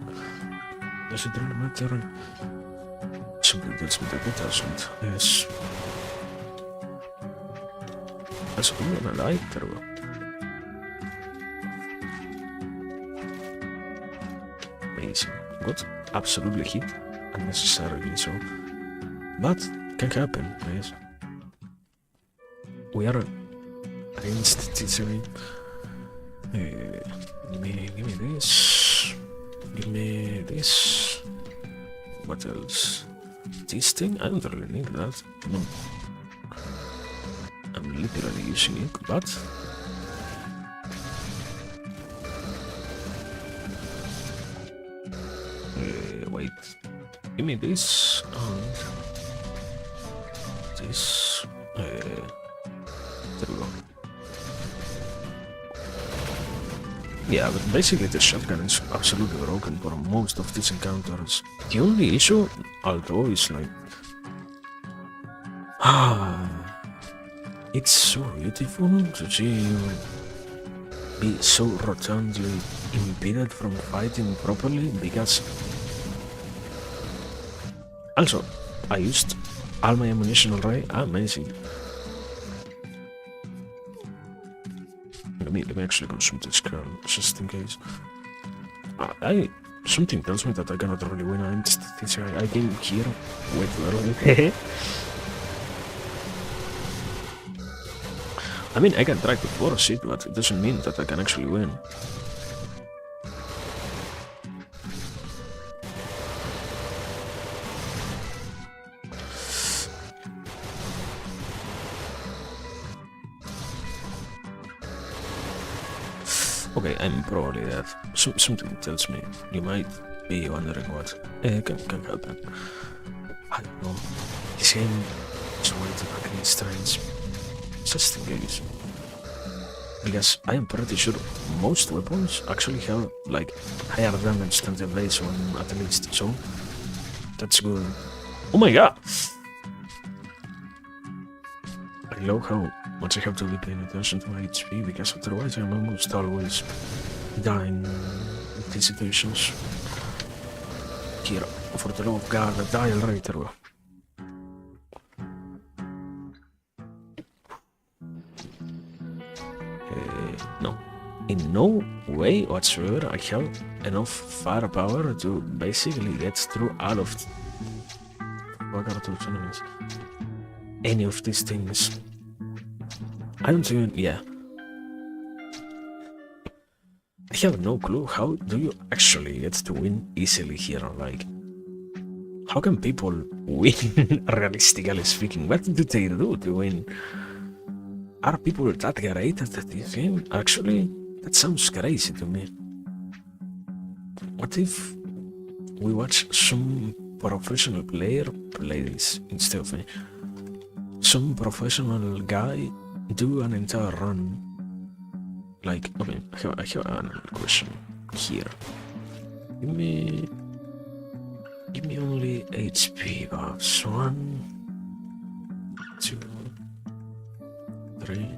S1: does it really matter? Something tells me that it doesn't. Yes. Also, I'm gonna lie, terrible. Amazing. Got absolutely hit, unnecessarily so. But can happen, yes. We are against TCV. Give me this. Give me this. What else? This thing? I don't really need that. No. I'm literally using it, but... wait. Give me this and... this... there we go. Yeah, but basically the shotgun is absolutely broken for most of these encounters. The only issue, although, is like... it's so beautiful to see you be so rotundly impeded from fighting properly, because... Also, I used all my ammunition already. Amazing. Let me actually consume this girl, just in case. Something tells me that I cannot really win against this guy. I came here way too early. I mean, I can try to force it, but it doesn't mean that I can actually win. Okay, I'm probably dead. Something tells me you might be wondering what can happen. I don't know. This game is way too fucking strange. Just in case. Because I am pretty sure most weapons actually have like higher damage than the base one at least, so that's good. Oh my god! I love how much I have to be paying attention to my HP, because otherwise I'm almost always dying in these situations. Here, for the love of God, die already, Terwa. No. In no way whatsoever I have enough firepower to basically get through all of enemies. Any of these things. I don't even, yeah. I have no clue. How do you actually get to win easily here? Like, how can people win, realistically speaking? What do they do to win? Are people that great at this game? Actually, that sounds crazy to me. What if we watch some professional player play this instead of me? Some professional guy do an entire run. Like, okay, I have another question here. Give me only HP buffs. 1, 2, 3,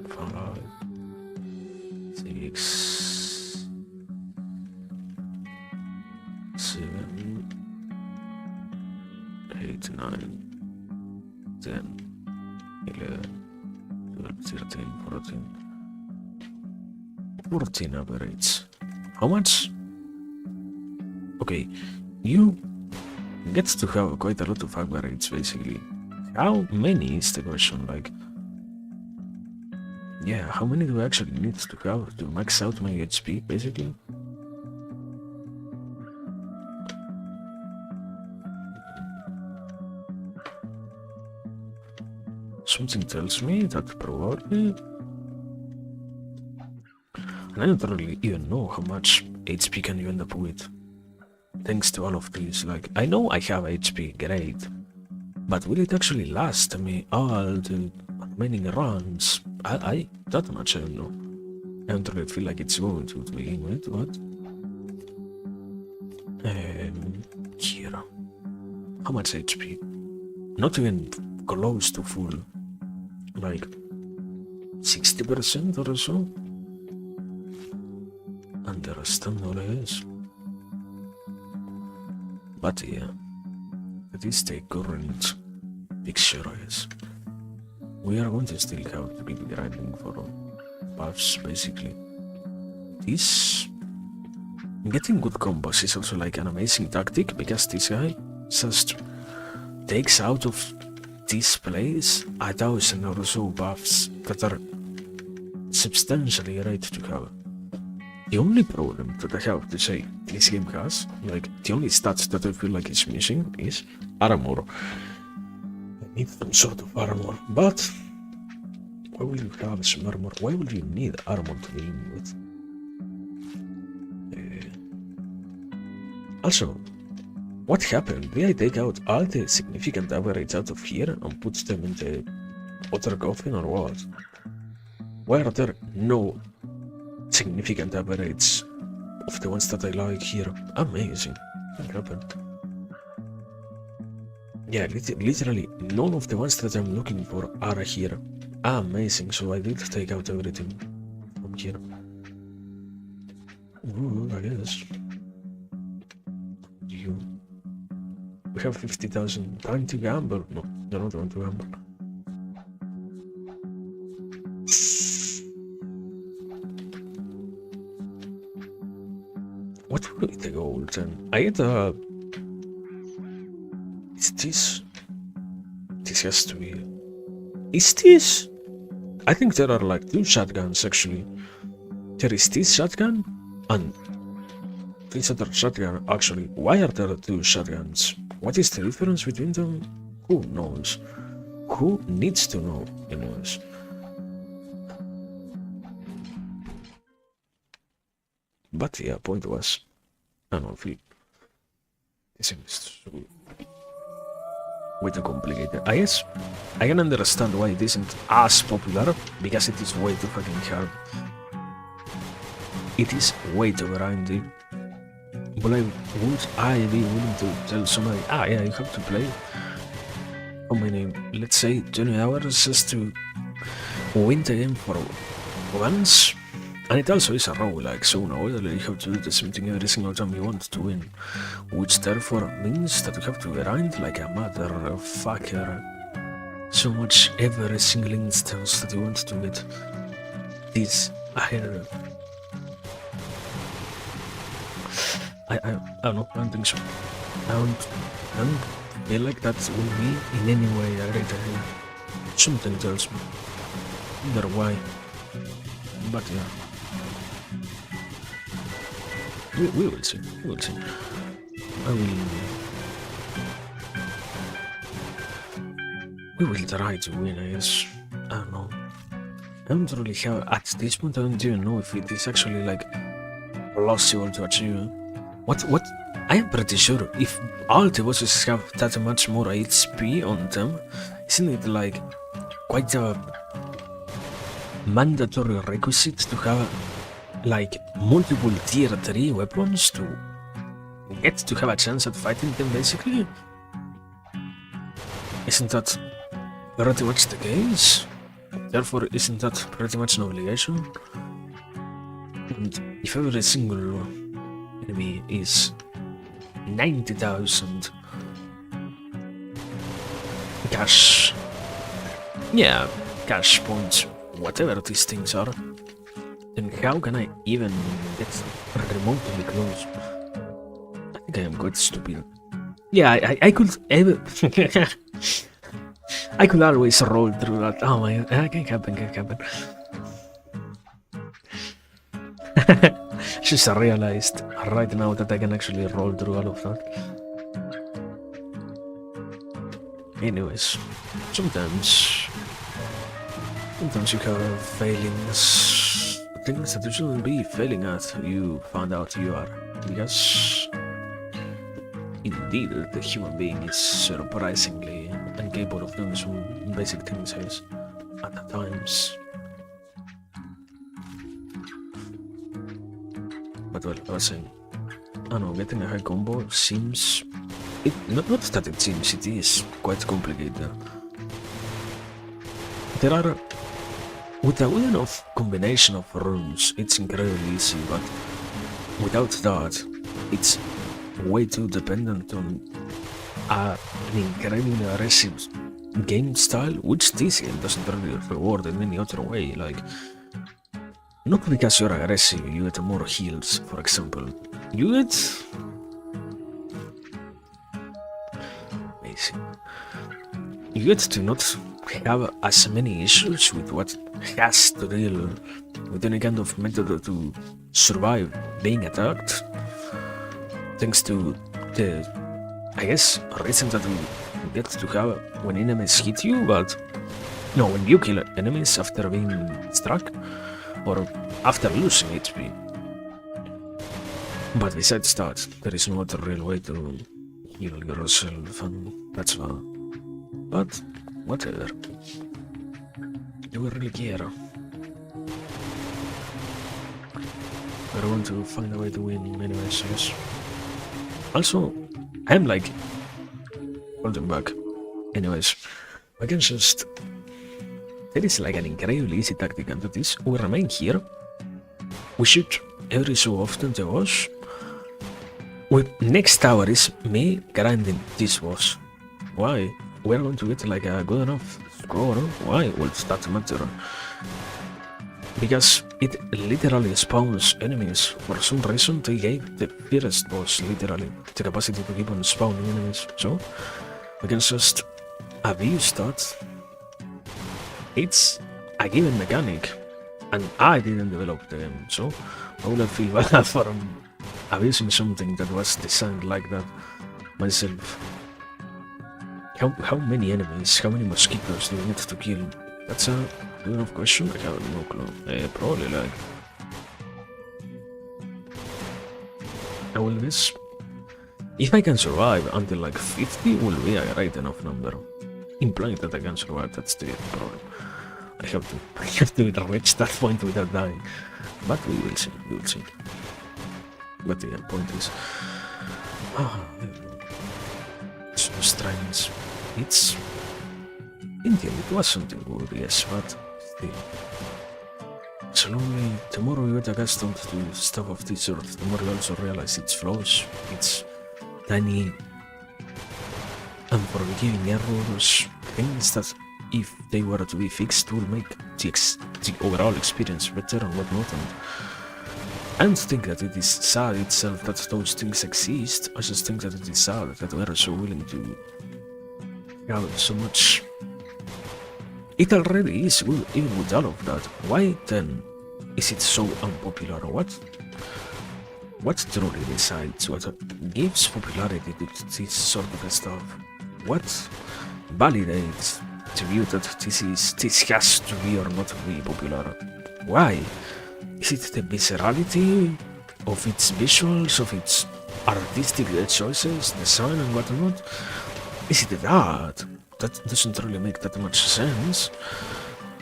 S1: 4, 5, 6, 7, 8, 9, 10, 11, 12, 13, 14 average. How much? Okay, you get to have quite a lot of average basically. How many is the question? Like, yeah, how many do I actually need to have to max out my HP basically? Something tells me that probably... And I don't really even know how much HP can you end up with. Thanks to all of these, like, I know I have HP, great. But will it actually last me all the remaining runs? That much I don't know. I don't really feel like it's going to begin with, what? Here. How much HP? Not even close to full. Like 60% or so? Understandable, yes. But yeah, that is the current picture, I guess. We are going to still have to be grinding for buffs, basically. This... Getting good combos is also like an amazing tactic, because this guy just takes out of this place 1,000 or so buffs that are substantially right to have. The only problem that I have to say this game has, like, the only stats that I feel like it's missing is armor. I need some sort of armor, but why will you have some armor? Why will you need armor to begin with? Also, what happened? Did I take out all the significant average out of here and put them in the other coffin or what? Why are there no significant average of the ones that I like here? Amazing. What happened? Yeah, literally none of the ones that I'm looking for are here. Amazing, so I did take out everything from here. Ooh, I guess. We have 50,000. Time to gamble. No, I don't want to gamble. What will be the goal then? I had a... Is this? This has to be... Is this? I think there are like 2 shotguns actually. There is this shotgun and this other shotgun actually. Why are there 2 shotguns? What is the difference between them? Who knows? Who needs to know, anyways? But yeah, point was, I don't feel this is way too complicated. I guess I can understand why it isn't as popular, because it is way too fucking hard. It is way too grindy. But would I be willing to tell somebody, yeah, you have to play how many, let's say 20 hours just to win the game for once? And it also is a roguelike, so now you have to do the same thing every single time you want to win, which therefore means that you have to grind like a motherfucker so much every single instance that you want to get this ahead. I don't know, I don't think so. I don't feel like that will be in any way a great idea. Something tells me. I wonder why. But yeah. We will see. We will see. We will try to win, I guess. I don't know. I don't really have, at this point I don't even know if it is actually like possible to achieve. What? I am pretty sure if all the bosses have that much more HP on them, isn't it like quite a mandatory requisite to have like multiple tier 3 weapons to get to have a chance at fighting them, basically? Isn't that pretty much the case? Therefore, isn't that pretty much an obligation? And if every single enemy is 90,000 cash, yeah, cash points, whatever these things are, then how can I even get remotely close? I think I am quite stupid. Yeah, I could ever I could always roll through that. Oh my god, can happen. Just realized right now that I can actually roll through all of that. Anyways, sometimes Sometimes you have failings, things that you shouldn't be failing at, you find out you are. Because indeed, the human being is surprisingly incapable of doing some basic things at times. But well, I was saying, I don't know, getting a high combo seems... not that it seems, it is quite complicated. There are... With a good enough combination of runes, it's incredibly easy, but without that, it's way too dependent on an incredibly aggressive game style, which TCL doesn't really reward in any other way. Like, not because you're aggressive, you get more heals, for example. You get... Amazing. You get to not have as many issues with what has to deal with any kind of method to survive being attacked, thanks to the, I guess, reason that you get to have when enemies hit you, but no, when you kill enemies after being struck or after losing HP. But besides that, there is no other real way to heal yourself, and that's why. But whatever. Do we really care? I want to find a way to win anyways, yes. Also, I'm like holding back. Anyways, I can just... There is like an incredibly easy tactic, and that is we remain here. We shoot every so often the boss. Next tower is me grinding this boss. Why? We're going to get like a good enough score. Why? Well, it's not matter. Because it literally spawns enemies. For some reason, they gave the first boss literally the capacity to keep on spawning enemies. So, we can just abuse that. It's a given mechanic, and I didn't develop the game, so I will feel bad for abusing something that was designed like that myself. How many enemies, how many mosquitoes do you need to kill? That's a good enough question. I have no clue. Probably like... I will guess... If I can survive until like 50 will be a great enough number. Implying that I can survive, that's the problem. I have to reach that point without dying. But we will see, But the point is... so strange. It's... In the end, it was something good, yes, but still. Slowly, the more we get accustomed to stuff of this sort, the more we also realize its flaws, its tiny, unforgiving errors, things that, if they were to be fixed, will make the overall experience better and whatnot. And think that it is sad itself that those things exist. I just think that it is sad that we are so willing to have so much. It already is good, even with all of that. Why then is it so unpopular? What truly decides? What gives popularity to this sort of stuff? What validates the view that this has to be or not be popular? Why? Is it the viscerality of its visuals, of its artistic choices, design and whatnot? Is it that? That doesn't really make that much sense.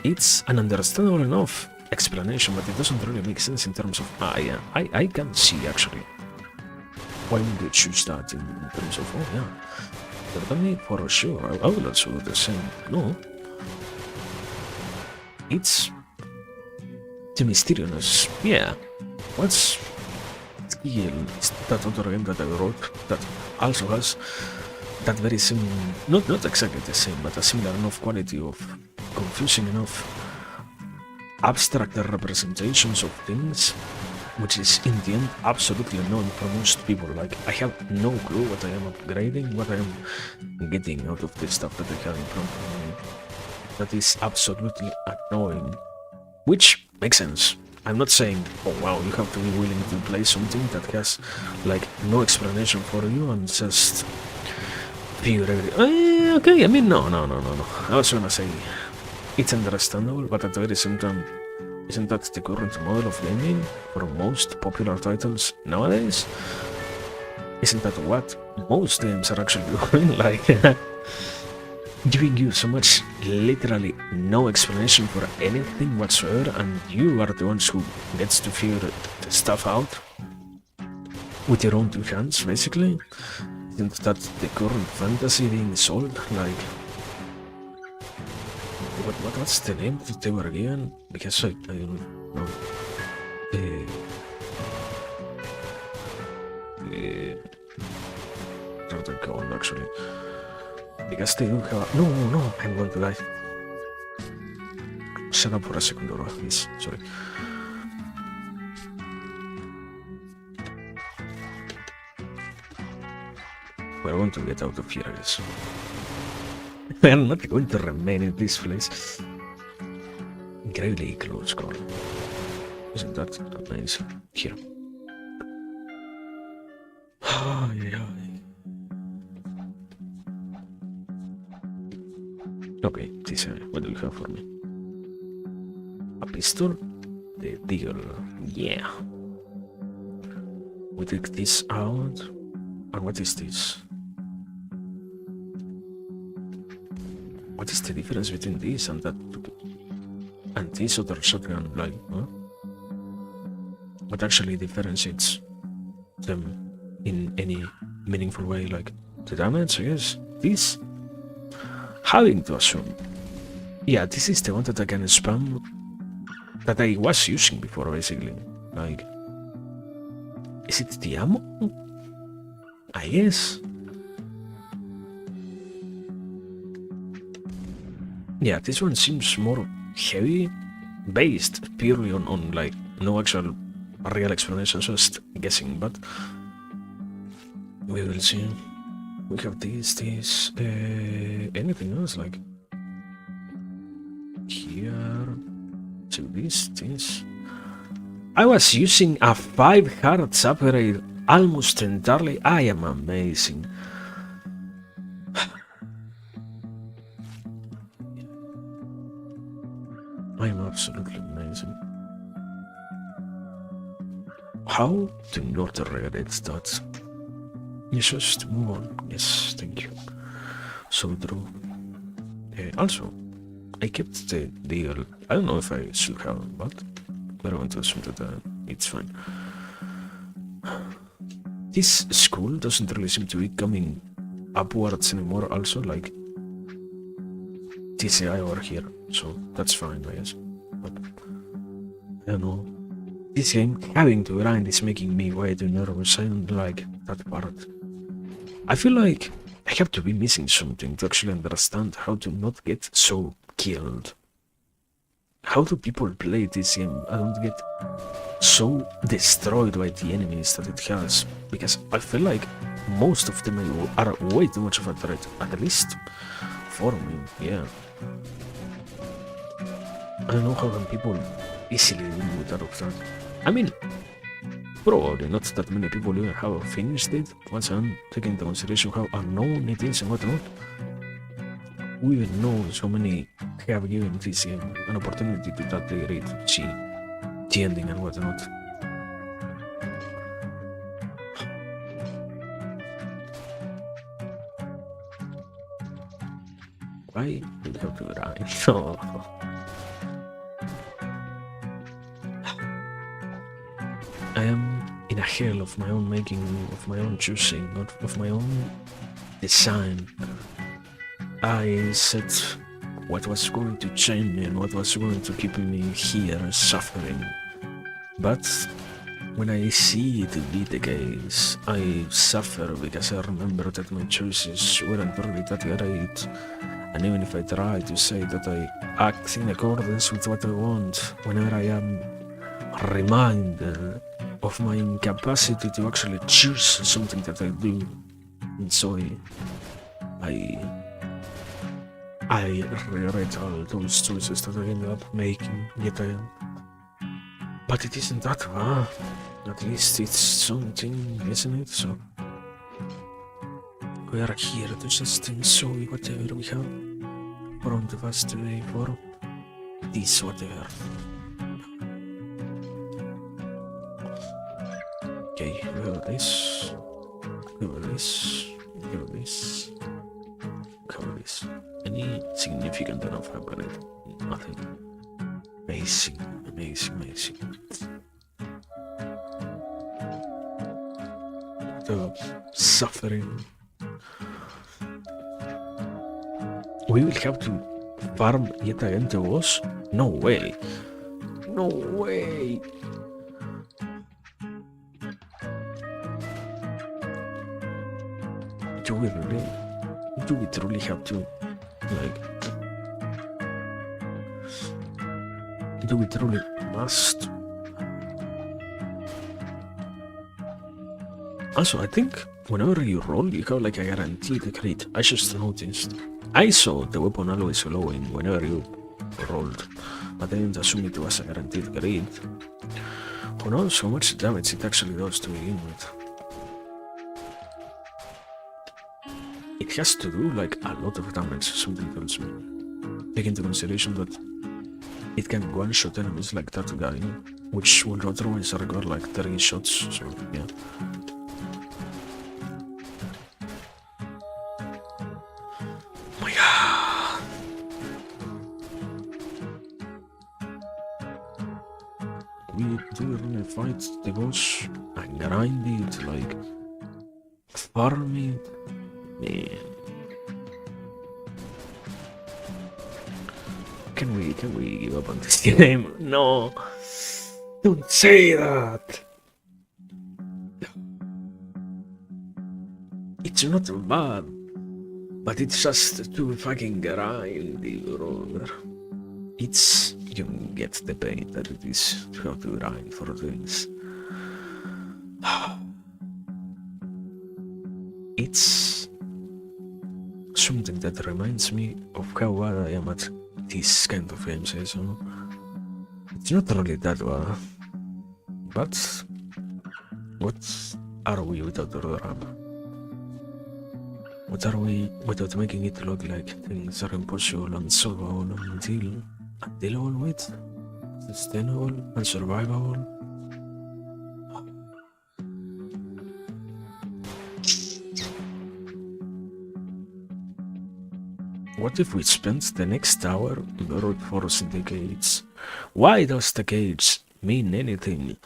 S1: It's an understandable enough explanation, but it doesn't really make sense in terms of, yeah, I can see actually. Why would you choose that in terms of, oh yeah, certainly for sure, I will also do the same. No. It's the mysteriousness, yeah. What's skill is that other game that I wrote that also has that very same, not exactly the same, but a similar enough quality of confusing enough abstract representations of things, which is in the end absolutely unknown for most people. Like, I have no clue what I am upgrading, what I am getting out of the stuff that I have in front of me. That is absolutely annoying. Which makes sense. I'm not saying, oh wow, you have to be willing to play something that has like no explanation for you and just figure everything. Okay, I mean, no. I was gonna say it's understandable, but at the very same time, isn't that the current model of gaming for most popular titles nowadays? Isn't that what most games are actually doing? Like, giving you so much, literally no explanation for anything whatsoever, and you are the ones who gets to figure the stuff out with your own two hands, basically. Isn't that the current fantasy being sold? Like, what's the name that they were given? Because I don't know. Rather go on, actually. Because they do have a... No, I'm going to die. Shut up for a second, or please. Sorry. We're going to get out of here, I guess. We are not going to remain in this place. Incredibly close call. Isn't that amazing? Here. Oh, yeah. Okay, this, what do you have for me? A pistol? The dealer. Yeah. We take this out. And what is this? What is the difference between this and that? And this other shotgun, like, huh? What actually differentiates them in any meaningful way? Like, the damage, I guess? This? Having to assume. Yeah, this is the one that I can spam. That I was using before, basically. Like, is it the ammo? I guess. Yeah, this one seems more heavy, based purely on like no actual real explanation, just guessing, but we will see. We have this, anything else like here, so this. I was using a 5 hearts upgrade almost entirely. I am amazing. I am absolutely amazing. How to not regret that? Yes, just move on. Yes, thank you. So true. Also, I kept the deal. I don't know if I should have, but I want to assume that it's fine. This school doesn't really seem to be coming upwards anymore, also, like TCI over here, so that's fine, I guess. But I don't know. This game, having to grind, is making me way too nervous. I don't like that part. I feel like I have to be missing something to actually understand how to not get so killed. How do people play this game? I don't get so destroyed by the enemies that it has, because I feel like most of them are way too much of a threat, at least for me, yeah. I don't know how can people easily deal with that. I mean, probably not that many people even have finished it, once I'm taking into consideration how unknown it is and whatnot. Who even knows how many have given this game an opportunity to that degree to see the ending and whatnot. Why did you have to die? No. I am in a hell of my own making, of my own choosing, of my own design. I said what was going to change me and what was going to keep me here suffering. But when I see it to be the case, I suffer because I remember that my choices weren't really that great. And even if I try to say that I act in accordance with what I want, whenever I am reminded of my incapacity to actually choose something that I do enjoy, I regret all those choices that I ended up making yet again. But it isn't that bad. At least it's something, isn't it? So we are here to just enjoy whatever we have from the past day forward. this, whatever. Okay, we have this. We have this. We have this. Cover this. Any significant enough happening? Nothing. Amazing, amazing, amazing. The suffering. We will have to farm yet again the boss? No way. No way. Do we truly have to, like, do we truly must? Also, I think whenever you roll, you have like a guaranteed crit. I just noticed. I saw the weapon always glowing whenever you rolled, but I didn't assume it was a guaranteed crit. Who knows how much damage it actually does to begin with. It has to do like a lot of damage, something tells me. Take into consideration that it can one-shot enemies like that guy, which would otherwise require like 30 shots, so yeah. My god! We do really fight the boss and grind it, like farm it. Man. Can we give up on this game? No. Don't say that. It's not bad, but it's just too fucking grindy, brother. It's, you get the pain that it is to have to grind for things. It's something that reminds me of how bad I am at this kind of games, so it's not really that bad. But what are we without the drama? What are we without making it look like things are impossible and solvable until dealable with, sustainable and survivable? What if we spent the next hour brute forcing the gates? Why does the gates mean anything?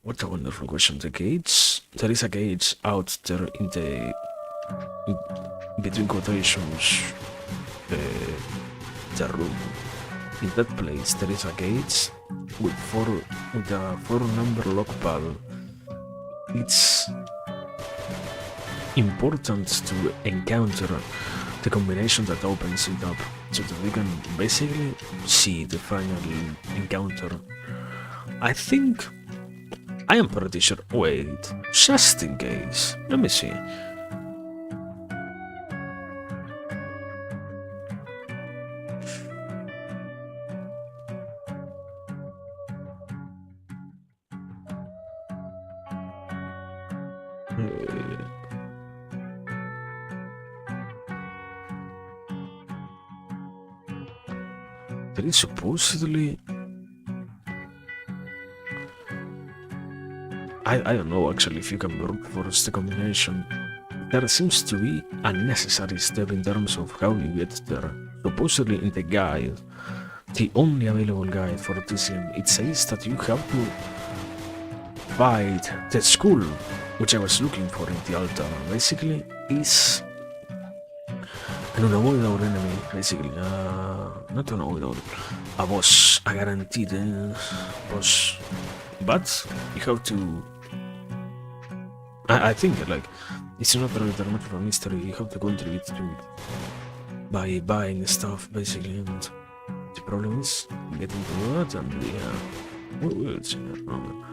S1: What a wonderful question. The gates? There is a gate out there in the... between quotations, the room. In that place there is a gate with a 4-number lock pad. It's important to encounter the combination that opens it up, so that we can basically see the final encounter. I think... I am pretty sure... Wait, just in case. Let me see. There is supposedly... I don't know actually if you can brute force the combination. There seems to be a necessary step in terms of how you get there. Supposedly in the guide, the only available guide for this game, it says that you have to fight the school, which I was looking for in the altar. Basically is an unavoidable enemy, basically. Not unavoidable, a boss, a guaranteed boss. But you have to... I think like it's not really that much of a mystery. You have to contribute to it by buying stuff, basically. And the problem is getting to that, and yeah, we'll see that problem.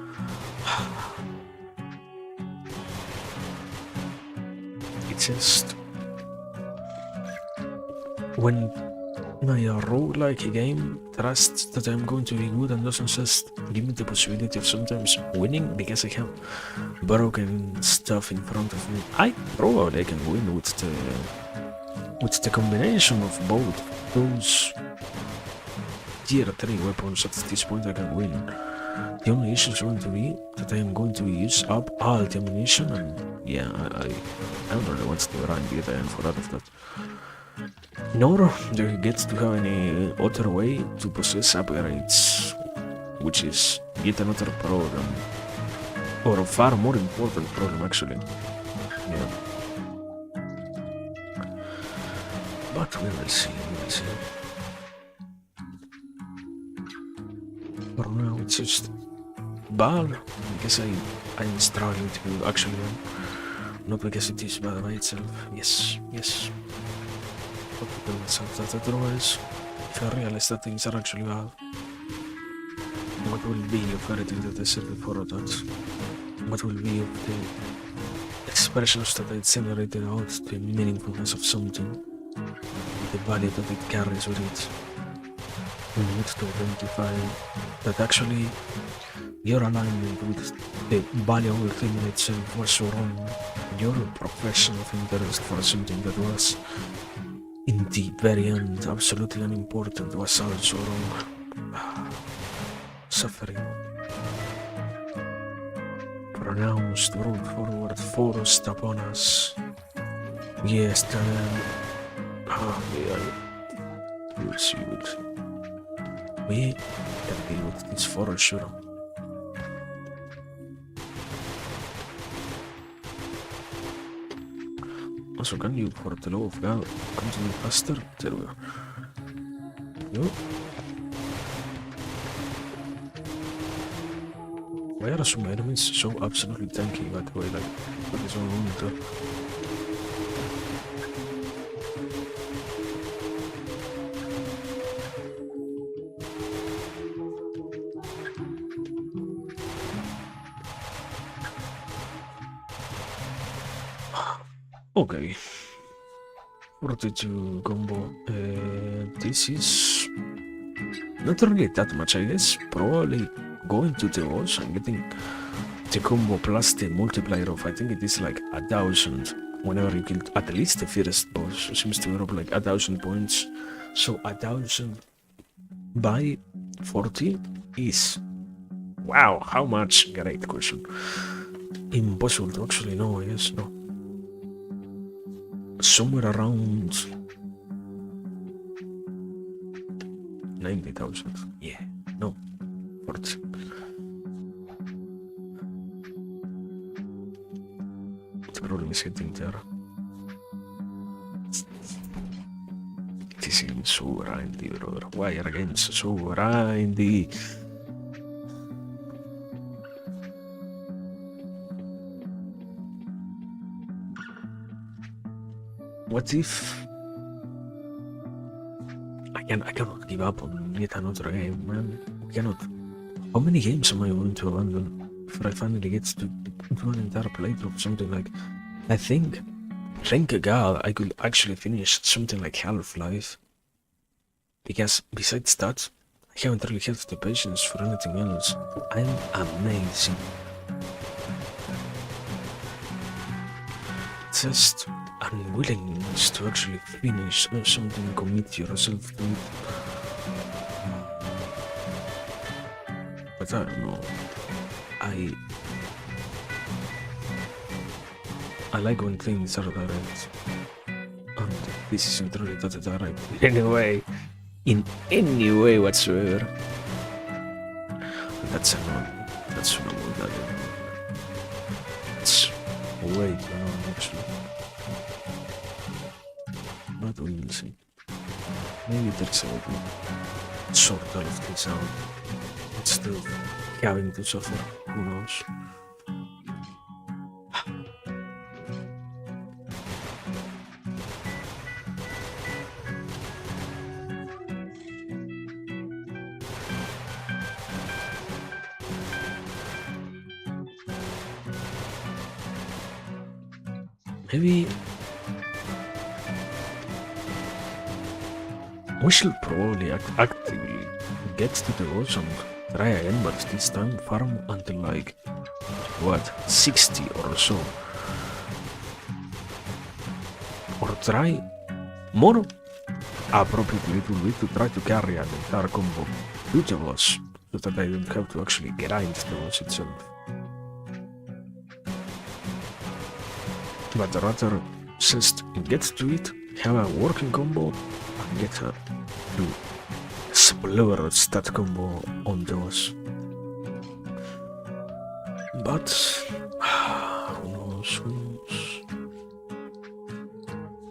S1: It's just when my roguelike game trusts that I'm going to be good and doesn't just give me the possibility of sometimes winning because I have broken stuff in front of me. I probably can win with the combination of both those tier 3 weapons at this point I can win. The only issue is going to be that I am going to use up all the ammunition, and yeah, I don't really want to run the end for out of that. Nor do you get to have any other way to possess upgrades, which is yet another problem. Or a far more important problem, actually. Yeah. But we will see, For now, it's just bad. I guess I'm struggling to actually win. Not because it is bad by itself. Yes. But I tell myself that otherwise, if I realize that things are actually bad, what will be of everything that I said before that? What will be of the expressions that I generated out, the meaningfulness of something, the value that it carries with it? We need to identify that actually your alignment with the valuable thing in itself was so wrong. Your profession of interest for something that was, in the very end, absolutely unimportant was also wrong. Suffering. Pronounced, brought forward, forced upon us. Yes, then. We'll see. We can deal with this for sure. Also, can you, for the love of God, continue faster? There we are. No. Why are some enemies so absolutely tanky, by the way, like, what is wrong with them? Okay. 42 combo. This is not really that much, I guess. Probably going to the boss and getting the combo plus the multiplier of, I think it is like 1,000 whenever you kill at least the first boss. It seems to drop like 1,000 points. So 1,000 by 40 is, wow, how much? Great question. Impossible to actually know, I guess. No. Somewhere around 90,000. Yeah, no, 40. The problem is getting there. This game is so grindy, brother. Why are games so grindy? What if I cannot give up on yet another game, man? I cannot. How many games am I going to abandon before I finally get to do an entire playthrough of something like? I think, thank God, I could actually finish something like Half-Life. Because besides that, I haven't really had the patience for anything else. I'm amazing. Just unwillingness to actually finish something, commit yourself to it. But I don't know. I like when things are direct. And this isn't really that direct in any way whatsoever. That's annoying. That's annoying. It's way too annoying, actually. But we will see. Maybe there's a way to sort all of this out instead of having to suffer. Who knows? Maybe we should probably actively get to the boss and try again, but this time farm until like, what, 60 or so. Or try more appropriately it will be to try to carry an entire combo to the boss, so that I don't have to actually grind the boss itself. But rather just get to it, have a working combo, and get her to explode that combo on the boss. But who knows?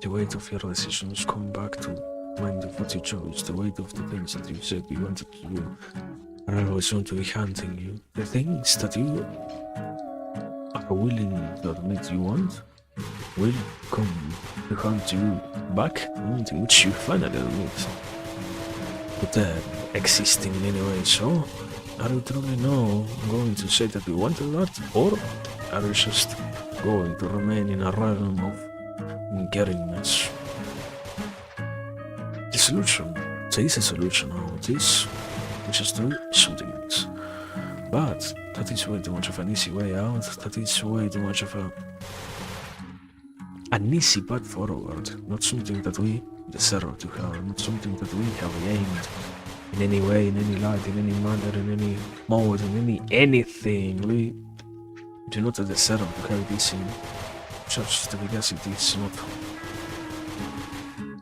S1: The weight of your decisions come back to mind of what you chose, the weight of the things that you said you wanted to do are always going to be hunting you. The things that you are willing to admit you want will come to hunt you back the moment in which you finally admit that they're existing in any way. So, are you truly now going to say that you wanted that, or are you just going to remain in a realm of caringness? Dissolution. There is a solution now. This we just do something else. But that is way too much of an easy way out. That is way too much of an easy path forward. Not something that we deserve to have. Not something that we have aimed in any way, in any light, in any manner, in any mode, in anything. We do not deserve to have this in just because it is not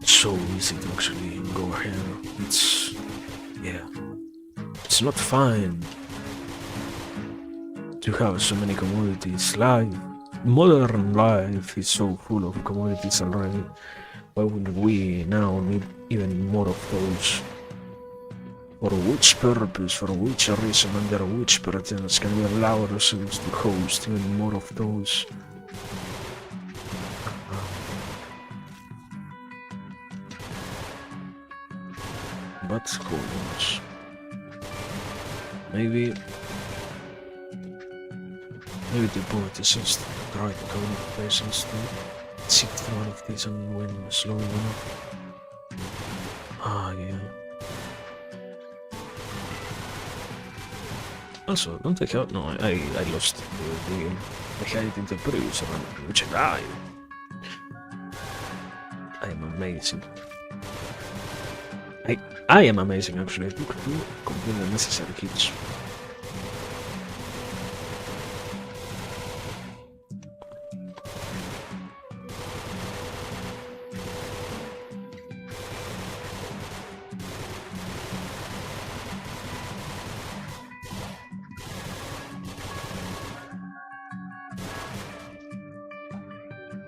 S1: so easy to actually go here. It's not fine to have so many commodities. Modern life is so full of commodities already. Why wouldn't we now need even more of those? For which purpose, for which reason, under which pretense can we allow ourselves to host even more of those? But who knows? Maybe the point is just to try to go into patience to sit through all of this and win slowly enough. Yeah. Also, don't take out. No, I lost the game. I had it in the previous round, which I died. I am amazing. I am amazing, actually. I took 2 completely unnecessary hits.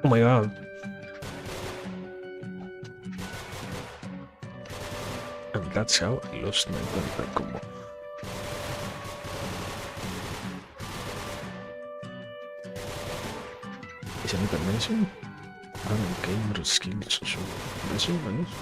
S1: Oh my god. And that's how I lost my gunfight combo. Isn't it amazing? Gamer skills so amazing, I guess.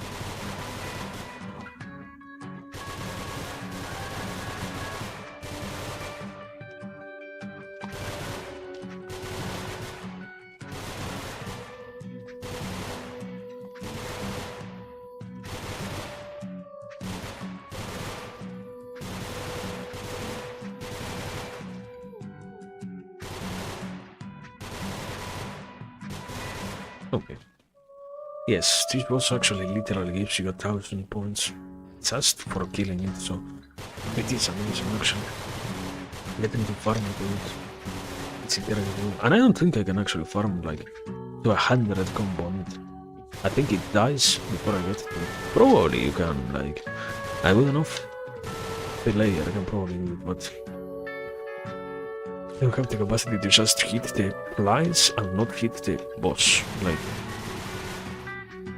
S1: Okay. Yes, this boss actually literally gives you 1,000 points just for killing it, so it is amazing actually. Getting to farm it, it's incredible. And I don't think I can actually farm like to 100 combo on it. I think it dies before I get to it. Probably you can, like, I will enough player, I can probably do it, but you have the capacity to just hit the lines and not hit the boss. Like,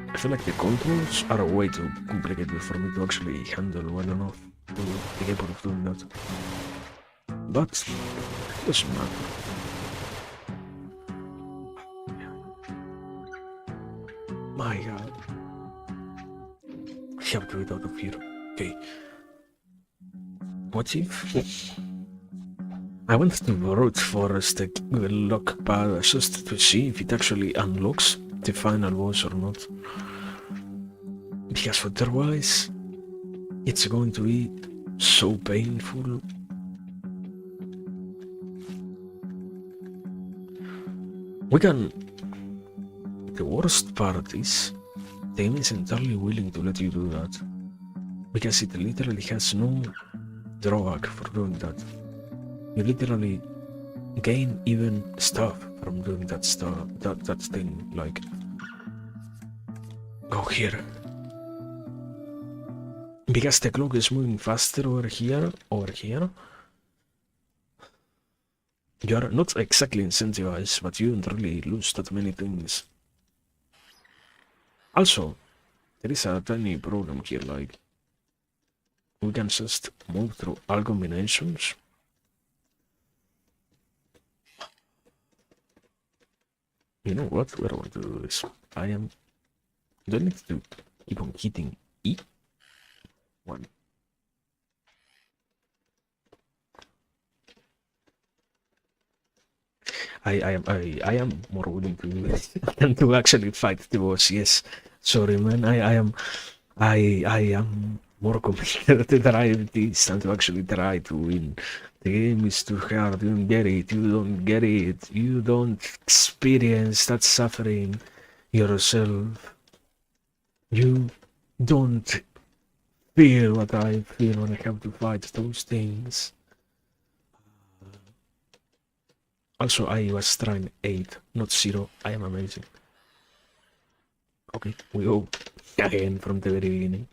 S1: I feel like the controls are way too complicated for me to actually handle well enough to be able of doing that. But it doesn't matter. My god. I have to get out of here. Okay. What if I went to the road forest to lock pad just to see if it actually unlocks the final boss or not? Because otherwise it's going to be so painful. The worst part is the game is entirely willing to let you do that. Because it literally has no drawback for doing that. You literally gain even stuff from doing that stuff, that thing, like, go here. Because the clock is moving faster over here, you are not exactly incentivized, but you don't really lose that many things. Also, there is a tiny problem here, like, we can just move through all combinations. You know what? We're going to do this. Do I need to keep on hitting E? One. I am more willing to do this than to actually fight the boss. Yes, sorry, man. I am more committed to drive this than to actually try to win. The game is too hard. You don't get it. You don't get it. You don't experience that suffering yourself. You don't feel what I feel when I have to fight those things. Also, I was trying 8, not 0. I am amazing. Okay, we go again from the very beginning.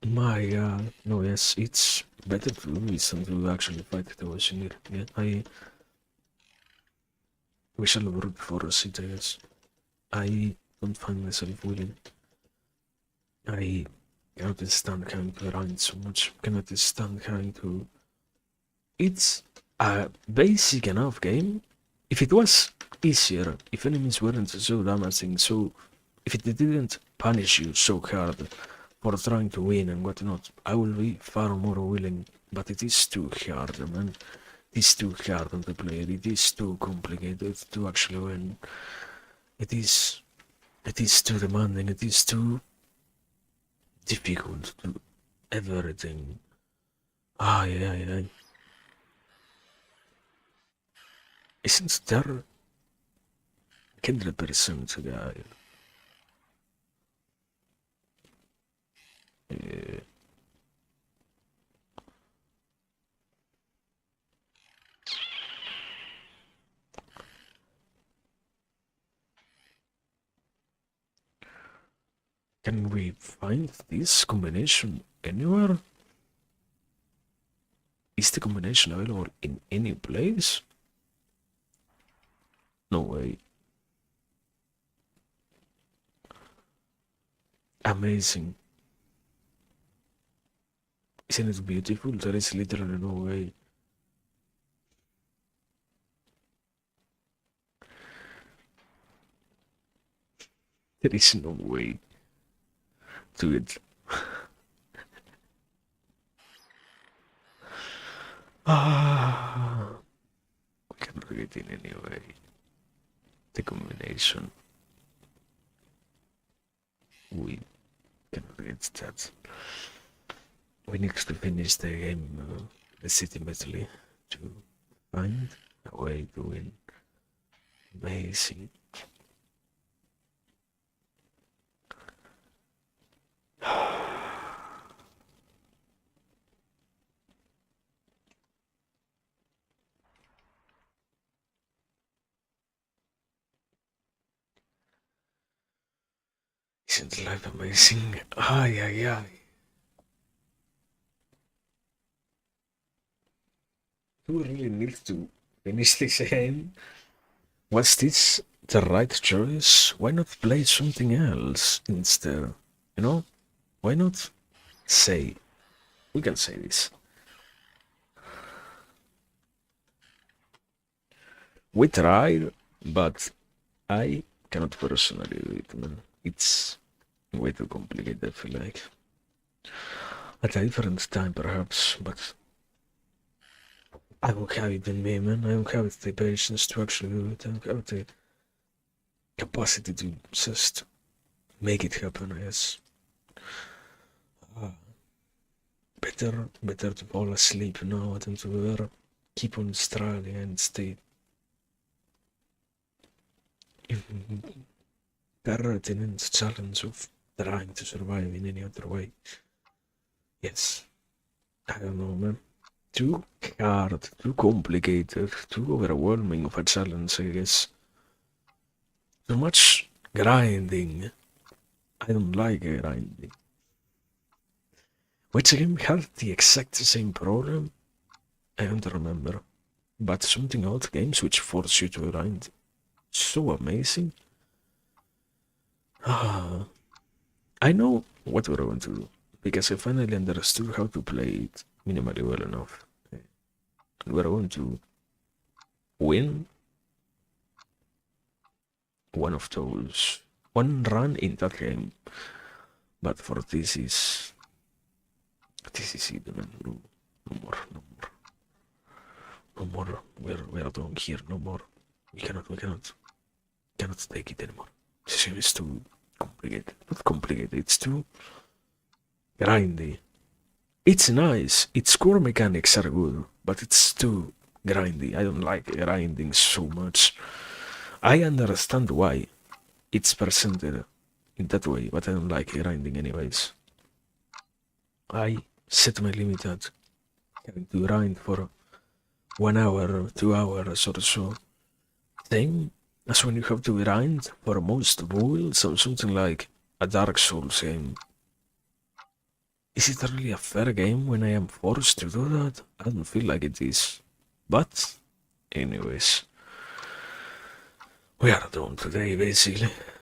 S1: My god, no, yes, it's better to do this than to actually fight the boss in here. Yeah, we shall root for it, I guess. I don't find myself willing. I cannot stand having to grind so much. Cannot stand having to. It's a basic enough game. If it was easier, if enemies weren't so damaging, so if it didn't punish you so hard for trying to win and whatnot, I will be far more willing. But it is too hard, man. It is too hard on the player. It is too complicated to actually win. It is too demanding. It is too difficult to everything. Yeah. Isn't there 100% guy? Yeah. Can we find this combination anywhere? Is the combination available in any place? No way. Amazing. Isn't it beautiful? There is literally no way. There is no way to it. We can read it in any way. The combination. We can read that. We need to finish the game legitimately to find a way to win. Amazing. Isn't life amazing? Yeah. Do we really need to finish this game? Was this the right choice? Why not play something else instead? You know? Why not say? We can say this. We tried, but I cannot personally do it, man. It's way too complicated, I feel like. At a different time, perhaps, but I won't have it in me, man. I won't have the patience to actually do it. I don't have the capacity to just make it happen, I guess. Better to fall asleep now than to ever keep on struggling and stay pertinent challenge of trying to survive in any other way. Yes, I don't know, man. Too hard, too complicated, too overwhelming of a challenge, I guess. Too much grinding. I don't like grinding. Which game had the exact same problem? I don't remember. But something else games which force you to grind. So amazing. Ah, I know what we're going to do. Because I finally understood how to play it minimally well enough. And we're going to win one of those. One run in that game. But for this is it, man. No, no more, no more. No more. We're done here, no more. We cannot take it anymore. This game is too complicated. Not complicated, it's too grindy. It's nice, its core mechanics are good, but it's too grindy. I don't like grinding so much. I understand why it's presented in that way, but I don't like grinding anyways. I set my limit at having to grind for 1 hour, 2 hours or so. Same as when you have to grind for most builds or something like a Dark Souls game. Is it really a fair game when I am forced to do that? I don't feel like it is. But, anyways, we are done today basically.